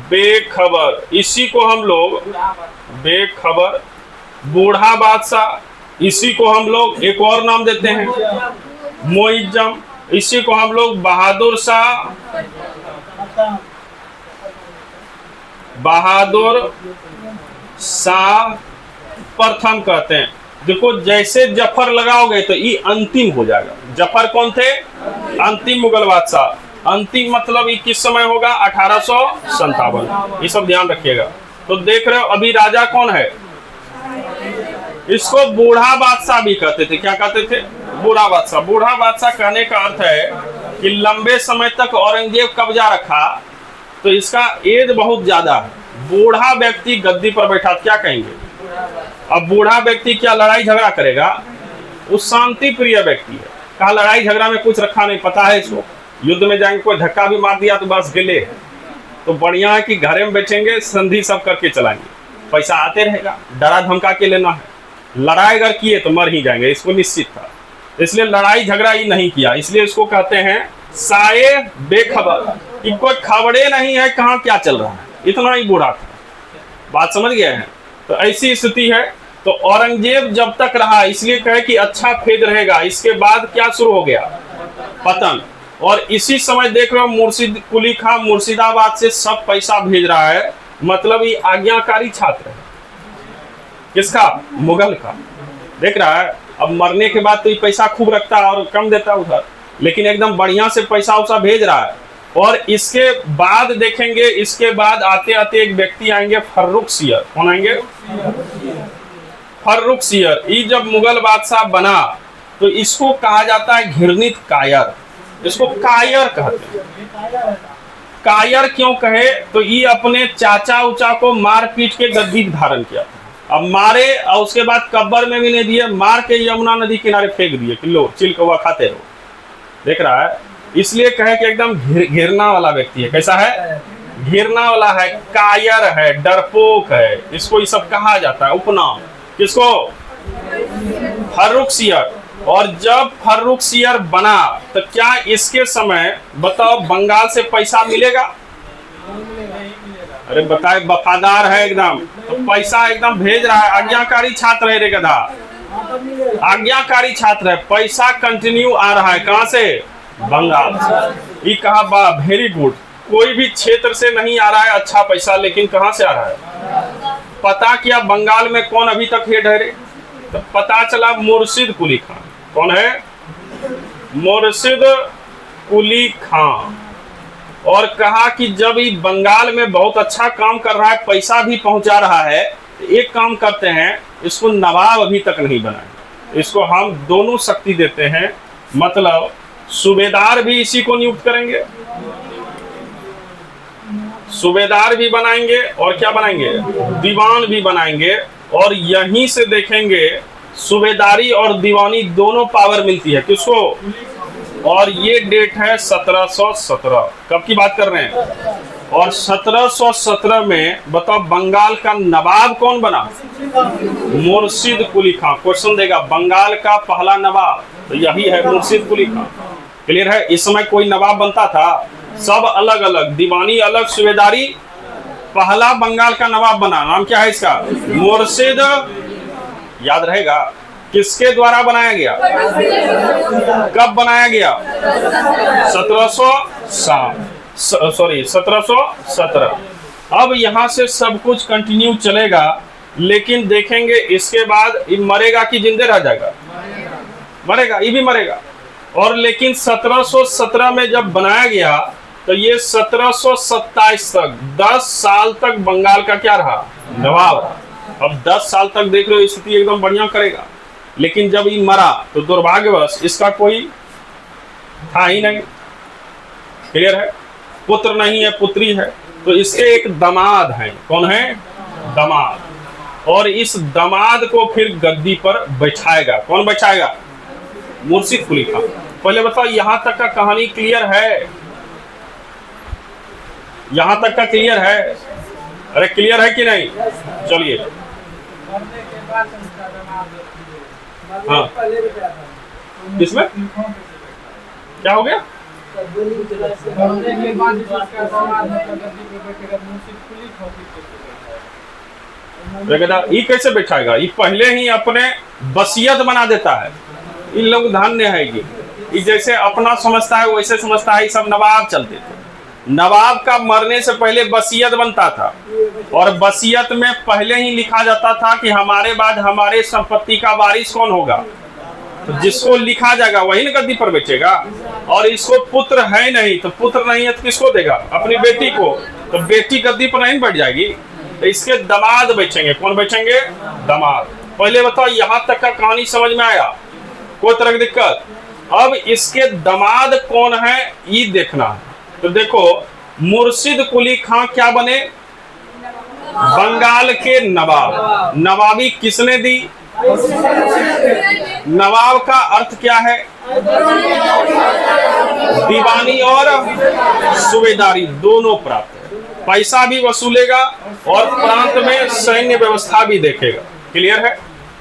बेखबर। इसी को हम लोग बेखबर, बूढ़ा बादशाह, इसी को हम लोग एक और नाम देते हैं मुइज्जम, इसी को हम लोग बहादुर शाह, बहादुर शाह प्रथम कहते हैं। देखो जैसे जफर लगाओगे तो ये अंतिम हो जाएगा। जफर कौन थे? अंतिम मुगल बादशाह। अंतिम मतलब ये किस समय होगा? 1857। ये सब ध्यान रखिएगा। तो देख रहे हो अभी राजा कौन है? इसको बूढ़ा बादशाह भी कहते थे। क्या कहते थे? बूढ़ा बादशाह। बूढ़ा बादशाह कहने का अर्थ है कि लंबे समय तक औरंगजेब कब्जा रखा, तो इसका एज बहुत ज्यादा है। बूढ़ा व्यक्ति गद्दी पर बैठा, क्या कहेंगे? अब बूढ़ा व्यक्ति क्या लड़ाई झगड़ा करेगा? वो शांति प्रिय व्यक्ति है। कहा लड़ाई झगड़ा में कुछ रखा नहीं, पता है इसको। युद्ध में जाएंगे, कोई धक्का भी मार दिया तो बस गिले। तो बढ़िया है कि घरे में बैठेंगे, संधि सब करके चलाएंगे, पैसा आते रहेगा, डरा धमका के लेना है। लड़ाई अगर किए तो मर ही जाएंगे, इसको निश्चित था। इसलिए लड़ाई झगड़ा ही नहीं किया, इसलिए इसको कहते हैं साये बेखबर। कोई खबरें नहीं है कहाँ क्या चल रहा है, इतना ही बूढ़ा था। बात समझ गए हैं? तो ऐसी स्थिति है। तो औरंगजेब जब तक रहा, इसलिए कहे कि अच्छा फेद रहेगा। इसके बाद क्या शुरू हो गया? पतन। और इसी समय देख रहे हो मुर्शिद कुली खां मुर्शिदाबाद से सब पैसा भेज रहा है, मतलब ये आज्ञाकारी छात्र है। किसका? मुगल का। देख रहा है अब मरने के बाद तो ये पैसा खूब रखता है और कम देता उधर, लेकिन एकदम बढ़िया से पैसा उसा भेज रहा है। और इसके बाद देखेंगे, इसके बाद आते आते एक व्यक्ति आएंगे फर्रुखसियर। कौन आएंगे? फर्रुखसियर। ये जब मुगल बादशाह बना तो इसको कहा जाता है घृणित कायर। इसको कायर कहते हैं। कायर क्यों कहे? तो ये अपने चाचा उचा को मार पीट के गद्दी धारण किया। अब मारे और उसके बाद कब्र में भी नहीं दिए, मार के यमुना नदी किनारे फेंक दिए कि लो चिल कौवा खाते रहो। देख रहा है? इसलिए कहे कि एकदम घिरना वाला व्यक्ति है। कैसा है? घिरना वाला है, कायर है, डरपोक है, इसको ये सब कहा जाता है उपनाम। किसको? फर्रुखसियर। और जब फर्रुखसियर बना तो क्या इसके समय बताओ बंगाल से पैसा मिलेगा? अरे बताए, वफादार है एकदम, तो पैसा एकदम भेज रहा है। आज्ञाकारी छात्र है रे गधा, आज्ञाकारी छात्र है। पैसा कंटिन्यू आ रहा है, कहां से? बंगाल से। ये कहा बा वेरी गुड, कोई भी क्षेत्र से नहीं आ रहा है अच्छा पैसा, लेकिन कहां से आ रहा है? पता किया बंगाल में कौन अभी तक हेड है रे? तो पता चला मुर्शिद कुली खान। कौन है? मुर्शिद कुली खान। और कहा कि जब ये बंगाल में बहुत अच्छा काम कर रहा है, पैसा भी पहुंचा रहा है, तो एक काम करते हैं, इसको नवाब अभी तक नहीं बनाए, इसको हम दोनों शक्ति देते हैं। मतलब सूबेदार भी इसी को नियुक्त करेंगे, सूबेदार भी बनाएंगे, और क्या बनाएंगे? दीवान भी बनाएंगे। और यहीं से देखेंगे सूबेदारी और दीवानी दोनों पावर मिलती है किसको? और ये डेट है 1717। कब की बात कर रहे हैं? और 1717 में बताओ बंगाल का नवाब कौन बना? मुर्शिद कुली खान। क्वेश्चन देगा बंगाल का पहला नवाब, तो यही है मुर्शिद कुली खान। क्लियर है? इस समय कोई नवाब बनता था? सब अलग अलग, दीवानी अलग, सूबेदारी। पहला बंगाल का नवाब बना, नाम क्या है इसका? मुर्शिद। याद रहेगा किसके द्वारा बनाया गया? कब बनाया गया? 1717। अब यहां से सब कुछ कंटिन्यू चलेगा, लेकिन देखेंगे इसके बाद ये मरेगा कि जिंदे रह जाएगा? मरेगा, ये भी मरेगा। और लेकिन 1717 में जब बनाया गया तो ये 1727 तक 10 साल तक बंगाल का क्या रहा? नवाब। अब 10 साल तक देख रहे हो स्थिति एकदम बढ़िया करेगा, लेकिन जब ये मरा तो दुर्भाग्यवश इसका कोई था ही नहीं। क्लियर है? पुत्र नहीं है, पुत्री है। तो इसके एक दामाद हैं। कौन है? दामाद। और इस दामाद को फिर गद्दी पर बैठाएगा। कौन बैठाएगा? मुर्शिद कुली खान। पहले बताओ यहां तक का कहानी क्लियर है? यहां तक का क्लियर है? अरे क्लियर है कि नहीं? चलिए। हाँ, किसमें क्या हो गया? ये कैसे बैठाएगा? ये पहले ही अपने वसीयत बना देता है। इन लोग धान्य है ये जैसे अपना समझता है वैसे समझता है। सब नवाब चलते थे, नवाब का मरने से पहले वसीयत बनता था, और वसीयत में पहले ही लिखा जाता था कि हमारे बाद हमारे संपत्ति का वारिस कौन होगा। तो जिसको लिखा जाएगा वही ना गद्दी पर बैठेगा। और इसको पुत्र है नहीं, तो पुत्र नहीं है तो किसको देगा? अपनी बेटी को। तो बेटी गद्दी पर नहीं बैठ जाएगी, तो इसके दामाद बैठेंगे। कौन बैठेंगे? दामाद। पहले बताओ यहाँ तक का कहानी समझ में आया? कोई तरह की दिक्कत? अब इसके दामाद कौन है ये देखना है। तो देखो मुर्शिद कुली खान क्या बने? बंगाल के नवाब। नवाबी किसने दी? नवाब का अर्थ क्या है? दीवानी और सूबेदारी दोनों प्राप्त है। पैसा भी वसूलेगा और प्रांत में सैन्य व्यवस्था भी देखेगा। क्लियर है?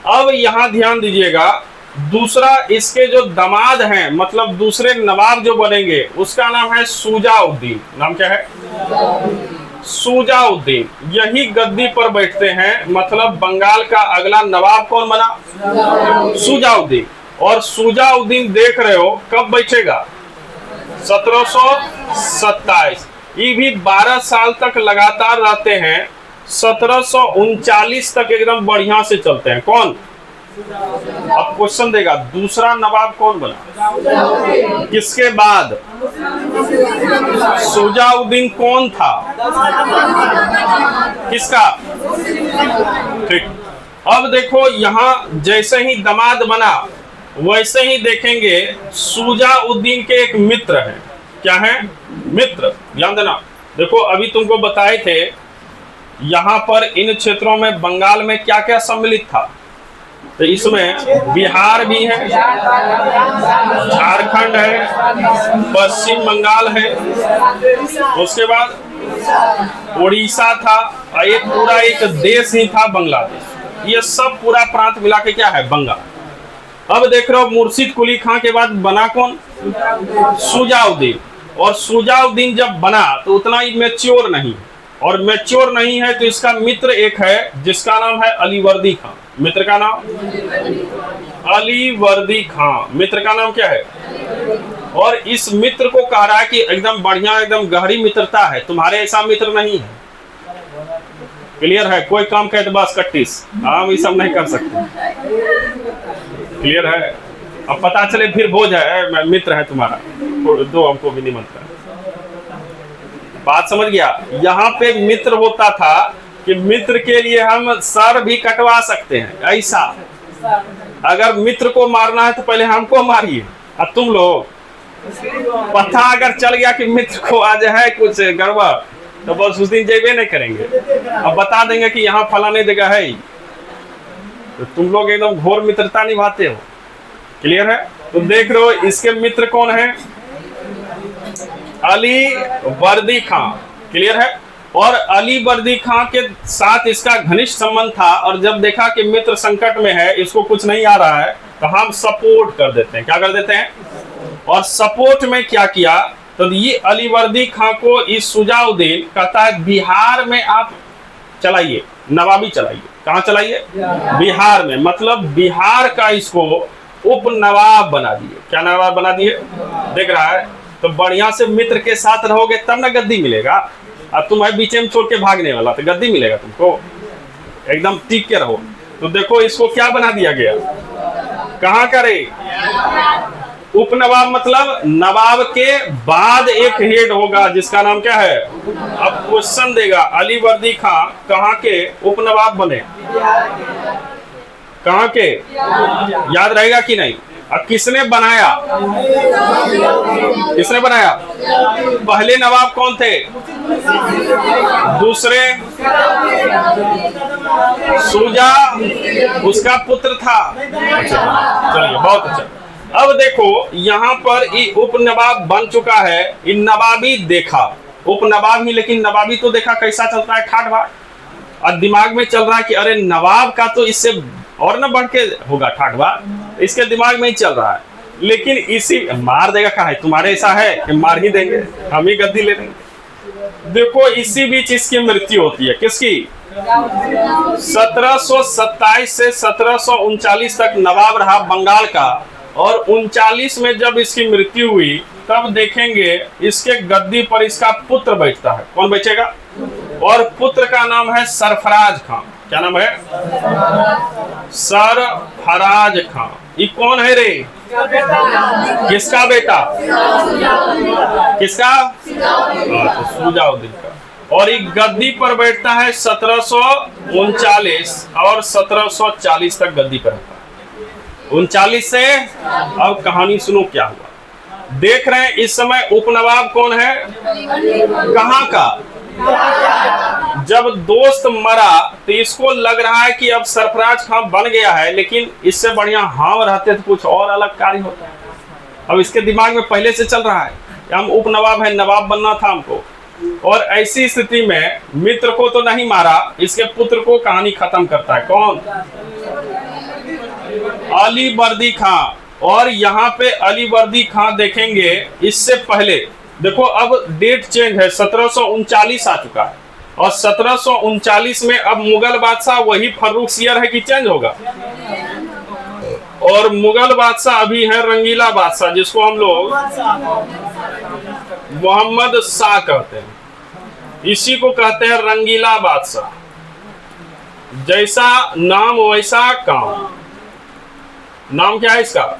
अब यहाँ ध्यान दीजिएगा, दूसरा इसके जो दामाद हैं, मतलब दूसरे नवाब जो बनेंगे, उसका नाम है शुजाउद्दीन। नाम क्या है? शुजाउद्दीन। यही गद्दी पर बैठते हैं। मतलब बंगाल का अगला नवाब कौन बना? शुजाउद्दीन। और शुजाउद्दीन देख रहे हो कब बैठेगा? 1727। ये भी 12 साल तक लगातार रहते हैं। 1739 तक एकदम बढ़िया से चलते हैं। कौन? अब क्वेश्चन देगा दूसरा नवाब कौन बना? किसके बाद? शुजाउद्दीन कौन था? किसका? ठीक। अब देखो यहाँ जैसे ही दामाद बना वैसे ही देखेंगे शुजाउद्दीन के एक मित्र हैं। क्या है? मित्र। ध्यान देना। देखो अभी तुमको बताए थे यहाँ पर इन क्षेत्रों में बंगाल में क्या क्या सम्मिलित था। तो इसमें बिहार भी है, झारखंड है, पश्चिम बंगाल है, उसके बाद उड़ीसा था, और एक पूरा एक देश ही था बांग्लादेश। ये सब पूरा प्रांत मिला के क्या है, बंगाल। अब देख रहे हो मुर्शिद कुली खां के बाद बना कौन, शुजाउद्दीन। और शुजाउद्दीन जब बना तो उतना ही मैच्योर नहीं, और मैच्योर नहीं है तो इसका मित्र एक है जिसका नाम है अलीवर्दी खां। मित्र का नाम अलीवर्दी खां, मित्र का नाम क्या है। और इस मित्र को कह रहा है कि एकदम बढ़िया, एकदम गहरी मित्रता है, तुम्हारे ऐसा मित्र नहीं है। क्लियर है, कोई काम कहे तो बस कट्टिस, हम ये सब नहीं कर सकते। क्लियर है, अब पता चले फिर भोज है, मित्र है तुम्हारा, दो हमको भी निमंत्रण। बात समझ गया। यहाँ पे मित्र होता था कि मित्र के लिए हम सर भी कटवा सकते हैं, ऐसा। अगर मित्र को मारना है तो पहले हमको मारिए। अब तुम लोग पता अगर चल गया कि मित्र को आज है कुछ गड़बड़, तो बस उस दिन जेबे नहीं करेंगे। अब बता देंगे कि यहाँ फलाने जगह है, तो तुम लोग एकदम घोर मित्रता निभाते हो। क्लियर है। तो देख रहे हो इसके मित्र कौन है, अलीवर्दी खां। क्लियर है। और अलीवर्दी खां के साथ इसका घनिष्ठ संबंध था, और जब देखा कि मित्र संकट में है, इसको कुछ नहीं आ रहा है, तो हम सपोर्ट कर देते हैं। क्या कर देते हैं, और सपोर्ट में क्या किया, तो ये अलीवर्दी खां को इस शुजाउद्दीन कहता है बिहार में आप चलाइए, नवाबी चलाइए। कहाँ चलाइए, बिहार में। मतलब बिहार का इसको उप नवाब बना दिए। क्या नवाब बना दिए, देख रहा है। तो बढ़िया से मित्र के साथ रहोगे तब ना गद्दी मिलेगा। अब तुम्हें बीच में छोड़ के भागने वाला तो गद्दी मिलेगा तुमको, एकदम टिक के रहो। तो देखो इसको क्या बना दिया गया, कहाँ करे, उपनवाब। मतलब नवाब के बाद एक हेड होगा जिसका नाम क्या है। अब क्वेश्चन देगा, अलीवर्दी खां कहाँ के उपनवाब बने, कहाँ के, याद रहेगा कि नहीं। अब किसने बनाया, किसने बनाया, पहले नवाब कौन थे, दूसरे शुजा उसका पुत्र था। चलिए बहुत अच्छा। अब देखो यहाँ पर ये उप नवाब बन चुका है, इन नवाबी देखा, उप नवाब ही, लेकिन नवाबी तो देखा कैसा चलता है, ठाट बाट। और दिमाग में चल रहा है कि अरे नवाब का तो इससे और न बढ़ के होगा ठाट बाट, इसके दिमाग में ही चल रहा है। लेकिन इसी मार देगा, कहा है तुम्हारे ऐसा है कि मार ही देंगे, हम ही गद्दी ले लेंगे। देखो इसी बीच इसकी मृत्यु होती है, किसकी, 1727 से 1739 तक नवाब रहा बंगाल का। और 39 में जब इसकी मृत्यु हुई तब देखेंगे इसके गद्दी पर इसका पुत्र बैठता है। कौन बैठेगा, और पुत्र का नाम है सरफराज खां। क्या नाम है, सरफराज खां। ये कौन है रे, किसका बेटा, किसका, शुजाउद्दीन का। और ये गद्दी पर बैठता है 1739 और 1740 तक गद्दी पर रहता है। 39 से अब कहानी सुनो क्या हुआ। देख रहे हैं इस समय उपनवाब कौन है, कहाँ का, जब दोस्त मरा तो इसको लग रहा है कि अब सरफराज खां बन गया है, लेकिन इससे बढ़िया हम रहते तो कुछ और अलग कार्य होता है। अब इसके दिमाग में पहले से चल रहा है कि हम उपनवाब है, नवाब बनना था हमको। और ऐसी स्थिति में मित्र को तो नहीं मारा, इसके पुत्र को कहानी खत्म करता है। कौन, अलीवर्दी खां। और यहाँ पे अलीवर्दी खां देखेंगे इससे पहले, देखो अब डेट चेंज है, 1739 आ चुका है। और 1739 में अब मुगल बादशाह वही फर्रुखसियर है कि चेंज होगा। और मुगल बादशाह अभी है रंगीला बादशाह, जिसको हम लोग मोहम्मद शाह कहते हैं। इसी को कहते हैं रंगीला बादशाह। जैसा नाम वैसा काम। नाम क्या है इसका,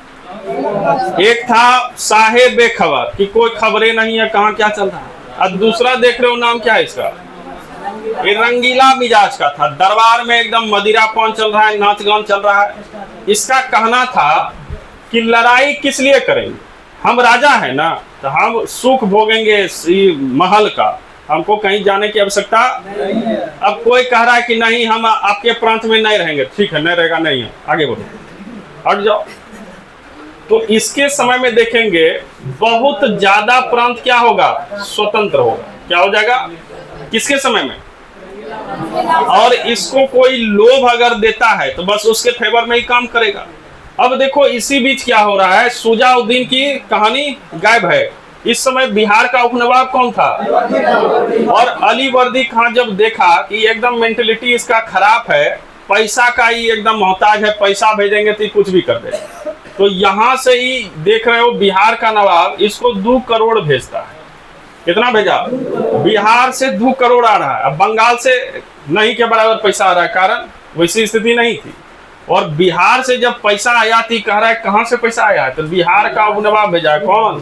एक था साहेब बेखबर कि कोई खबरें नहीं है कहाँ क्या चल रहा है। और दूसरा देख रहे हो नाम क्या है इसका, ये रंगीला मिजाज का था। दरबार में एकदम मदिरापान चल रहा है, नाच गान चल रहा है। इसका कहना था कि लड़ाई किस लिए करेंगे, हम राजा हैं ना, तो हम सुख भोगेंगे महल का, हमको कहीं जाने की आवश्यकता। अब कोई कह रहा है कि नहीं हम आपके प्रांत में नहीं रहेंगे, ठीक है नहीं रहेगा, नहीं है, आगे बढ़ो, हट जाओ। तो इसके समय में देखेंगे बहुत ज्यादा प्रांत क्या होगा, स्वतंत्र होगा। क्या हो जाएगा, किसके समय में, और इसको कोई लोभ अगर देता है तो बस उसके फेवर में ही काम करेगा। अब देखो इसी बीच क्या हो रहा है, शुजाउद्दीन की कहानी गायब है। इस समय बिहार का उपनवाब कौन था? और अली वर्दी खान जब देखा कि एकदम मेंटेलिटी इसका खराब है, पैसा का ही एकदम मोहताज है, पैसा भेजेंगे तो कुछ भी कर देगा, तो यहां से ही देख रहे हो बिहार का नवाब इसको 2 करोड़ भेजता है। कितना भेजा? बिहार से 2 करोड़ आ रहा है। अब बंगाल से नहीं के बराबर पैसा आ रहा है, कारण वैसी स्थिति नहीं थी। और बिहार से जब पैसा आया थी, कह रहा है कहां से पैसा आया है, तो बिहार का उपनवाब भेजा है। कौन?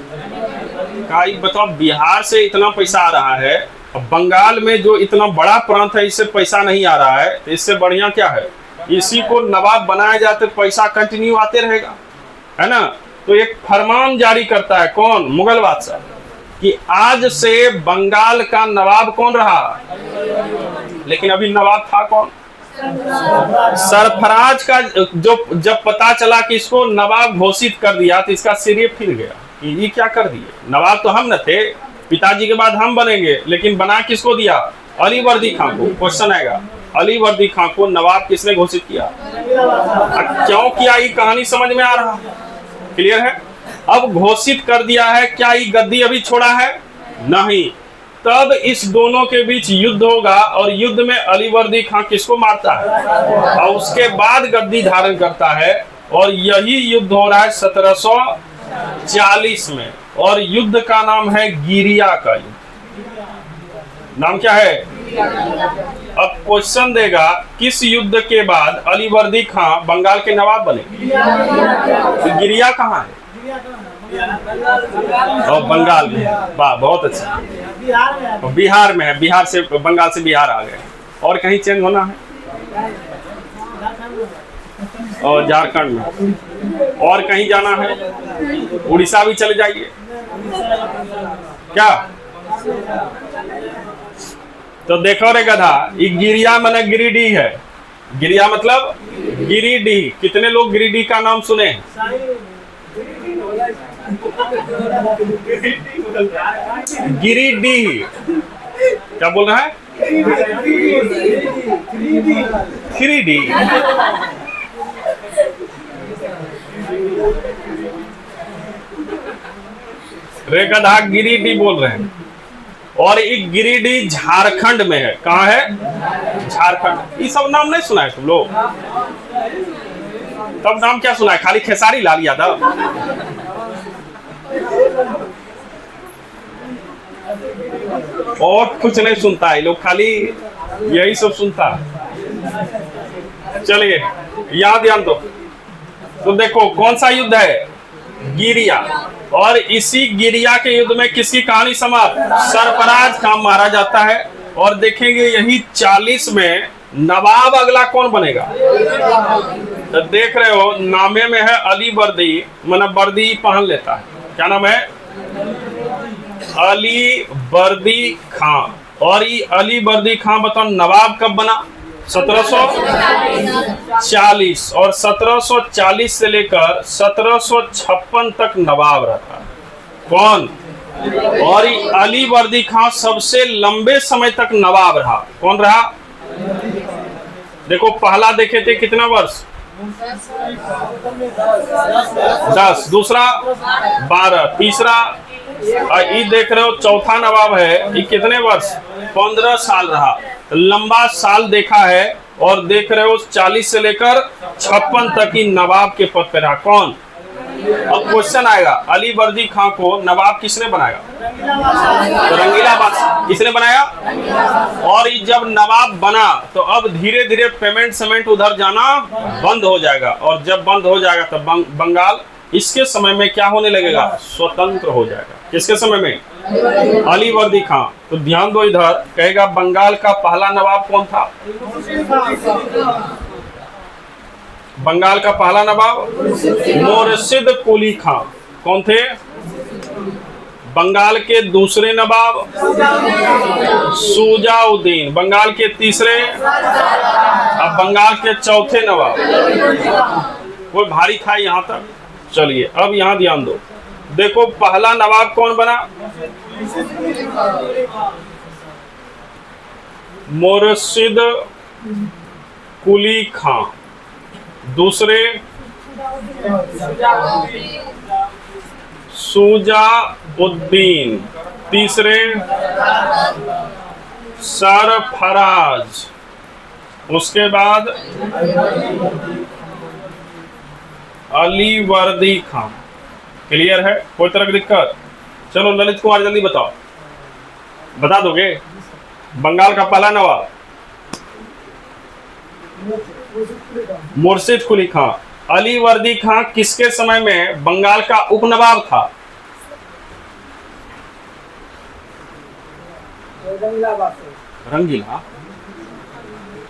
कहा बताओ, बिहार से इतना पैसा आ रहा है, अब बंगाल में जो इतना बड़ा प्रांत है इससे पैसा नहीं आ रहा है, तो इससे बढ़िया क्या है, इसी को नवाब बनाया जाए तो पैसा कंटिन्यू आते रहेगा, है ना। तो एक फरमान जारी करता है कौन? मुगल बादशाह, कि आज से बंगाल का नवाब कौन रहा? लेकिन अभी नवाब था कौन? सरफराज का जो जब पता चला कि इसको नवाब घोषित कर दिया तो इसका सिर फिर गया कि ये क्या कर दिए, नवाब तो हम न थे, पिताजी के बाद हम बनेंगे, लेकिन बना किसको दिया? अली वर्दी खान को। क्वेश्चन आएगा, अली वर्दी खान को नवाब किसने घोषित किया? क्यों किया, ये कहानी समझ में आ रहा? क्लियर है? अब घोषित कर दिया है, क्या ये गद्दी अभी छोड़ा है? नहीं। तब इस दोनों के बीच युद्ध होगा और युद्ध में अली वर्दी खान किसको मारता है और उसके बाद गद्दी धारण करता है। और यही युद्ध हो रहा है 1740 में, और युद्ध का नाम है गिरिया का युद्ध। नाम क्या है? अब क्वेश्चन देगा, किस युद्ध के बाद अली वर्दी खान बंगाल के नवाब बने? तो गिरिया कहाँ है? और बंगाल में। वाह, बहुत अच्छा, बिहार में है। बिहार से, बंगाल से बिहार आ गए। और कहीं चेंज होना है? और झारखंड में। और कहीं जाना है? उड़ीसा भी चले जाइए। क्या? तो देखो रे गधा, ये गिरिया माने गिरिडीह है। गिरिया मतलब गिरिडीह। कितने लोग गिरिडीह का नाम सुने? गिरिडीह। क्या बोल रहा है? गिरिडीह। रे गधा, गिरिडीह बोल रहे हैं। और ये गिरिडीह झारखंड में है। कहाँ है? झारखंड। ये सब नाम नहीं सुना है तुम लोग? तब नाम क्या सुना है? खाली खेसारी लाल यादव। और कुछ नहीं सुनता है लोग, खाली यही सब सुनता है। चलिए यहाँ ध्यान दो। तो देखो कौन सा युद्ध है? गिरिया। और इसी गिरिया के युद्ध में किसकी कहानी समाप्त? सरफराज खान मारा जाता है। और देखेंगे यही 40 में नवाब अगला कौन बनेगा? तो देख रहे हो, नामे में है अली वर्दी, मतलब वर्दी पहन लेता है। क्या नाम है? अली वर्दी खान। और ये अली वर्दी खान बताओ नवाब कब बना? 1740। और 1740 से लेकर 1756 तक नवाब रहता है। कौन? और ये अली वर्दी खान सबसे लंबे समय तक नवाब रहा। कौन रहा? देखो पहला देखे थे कितना वर्ष? 10। दूसरा 12। तीसरा ये देख रहे हो चौथा नवाब है, ये कितने वर्ष? 15 साल रहा। लंबा साल देखा है। और देख रहे हो 40 से लेकर 56 तक ही नवाब के पद पे रहा। कौन? अब क्वेश्चन आएगा, अली वर्दी खान को नवाब किसने बनाया? तो रंगीला बादशाह। किसने बनाया? और ये जब नवाब बना तो अब धीरे धीरे पेमेंट सीमेंट उधर जाना बंद हो जाएगा। और जब बंद हो जाएगा तो बंगाल इसके समय में क्या होने लगेगा? स्वतंत्र हो जाएगा। किसके समय में? अली वर्दी खान। तो ध्यान दो इधर, कहेगा बंगाल का पहला नवाब कौन था? बंगाल का पहला नवाब मुर्शिद कुली खान। कौन थे? बंगाल के दूसरे नवाब शुजाउद्दीन। बंगाल के तीसरे, अब बंगाल के चौथे नवाब। कोई भारी था यहाँ तक? चलिए अब यहाँ ध्यान दो। देखो पहला नवाब कौन बना? मुर्शिद कुली खां, दूसरे सुजाउद्दीन, तीसरे सरफराज, उसके बाद अलीवर्दी खां। क्लियर है? कोई तरह की दिक्कत? चलो ललित कुमार जल्दी बताओ, बता दोगे? बंगाल का पहला नवाब मुर्शिद कुली खां। अलीवर्दी खां किसके समय में बंगाल का उपनवाब था? रंगीला।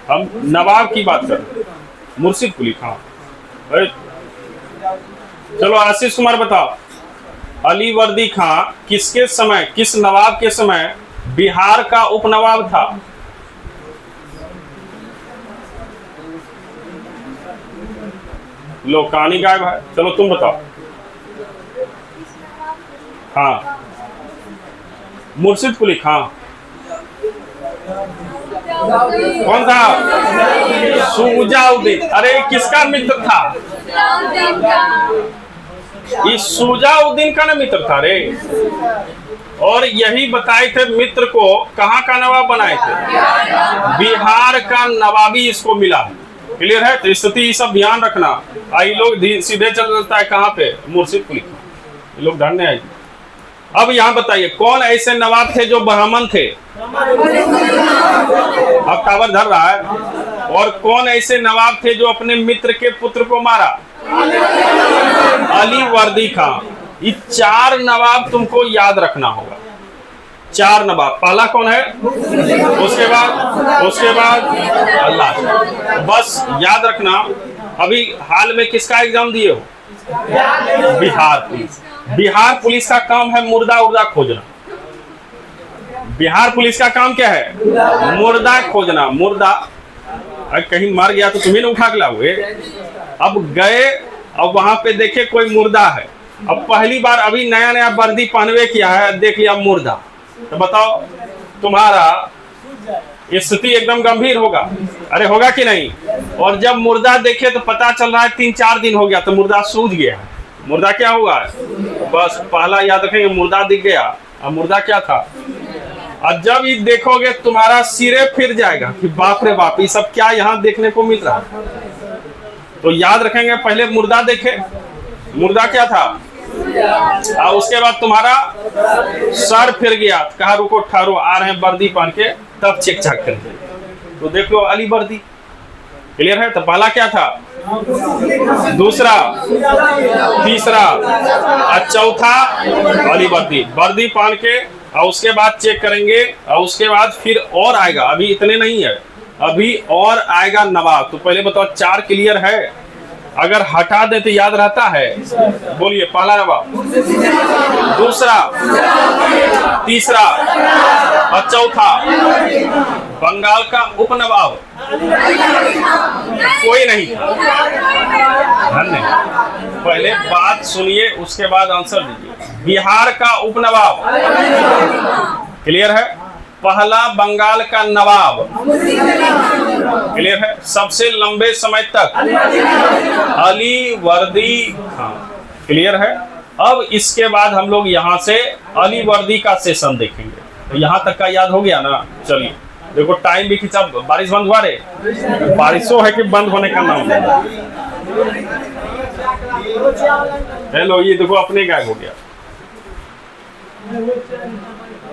हम नवाब की बात कर, मुर्शिद कुली खां। चलो आशीष कुमार बताओ, अलीवर्दी खां किसके समय, किस नवाब के समय बिहार का उपनवाब था? लो कहानी गायब है। चलो तुम बताओ। हाँ, मुर्शिद कुली खां। कौन था? सुजाउद्दीन। अरे किसका मित्र था? इस सुजाउद्दीन का ना मित्र था रे। और यही बताए थे मित्र को कहाँ का नवाब बनाए थे? बिहार का नवाबी इसको मिला। क्लियर है? तो स्थिति सब ध्यान रखना। आई लोग सीधे चल जाता है कहाँ पे? मुर्शिद कुली खां। ये लोग ध्यान नहीं आएगी। अब यहाँ बताइए कौन ऐसे नवाब थे जो ब्राह्मण थे? अब टावर धर रहा है। और कौन ऐसे नवाब थे जो अपने मित्र के पुत्र को मारा? अलीवर्दी खां। ये चार नवाब तुमको याद रखना होगा। चार नवाब। पहला कौन है? उसके बाद अल्लाह। बस याद रखना। अभी हाल में किसका एग्जाम दिए हो? बिहार पुलिस। बिहार पुलिस का काम है मुर्दा उर्दा खोजना। बिहार पुलिस का काम क्या है? मुर्दा खोजना। मुर्दा कहीं मर गया तो तुम्हें ना उठा के लाओगे। अब गए अब वहां पे देखे कोई मुर्दा है। अब पहली बार अभी नया नया वर्दी पहनवे किया है, देख लिया मुर्दा, तो बताओ तुम्हारा स्थिति एकदम गंभीर होगा। अरे होगा कि नहीं? और जब मुर्दा देखे तो पता चल रहा है 3-4 दिन हो गया तो मुर्दा सूझ गया है। मुर्दा क्या हुआ है? बस पहला याद रखेंगे, मुर्दा दिख गया। अब मुर्दा क्या था? और जब ये देखोगे तुम्हारा सिरे फिर जाएगा कि बाप रे बाप, ये सब क्या यहाँ देखने को मिल रहा है। तो याद रखेंगे, पहले मुर्दा देखे। मुर्दा क्या था? और उसके बाद तुम्हारा सर फिर गया, कहा रुको ठहरो, आ रहे हैं वर्दी पहन के, तब चेक चाक करेंगे। तो देख लो अली वर्दी। क्लियर है? तो पहला क्या था? दूसरा, तीसरा और चौथा अली वर्दी। वर्दी पहन के और उसके बाद चेक करेंगे और उसके बाद फिर और आएगा। अभी इतने नहीं है, अभी और आएगा नवाब। तो पहले बताओ 4 क्लियर है? अगर हटा दे तो याद रहता है? बोलिए। पहला नवाब, दूसरा, तीसरा और चौथा बंगाल का उपनवाब कोई नहीं था। धन्यवाद। पहले बात सुनिए उसके बाद आंसर दीजिए। बिहार का उपनवाब क्लियर है? पहला बंगाल का नवाब क्लियर है? सबसे लंबे समय तक अलीवर्दी खां। क्लियर है? अब इसके बाद हम लोग यहाँ से अलीवर्दी का सेशन देखेंगे। तो यहाँ तक का याद हो गया ना? चलिए देखो टाइम भी खींचा। बारिश बंद हुआ रे? बारिशों है कि बंद होने का नाम है। हेलो, ये देखो अपने गायब हो गया।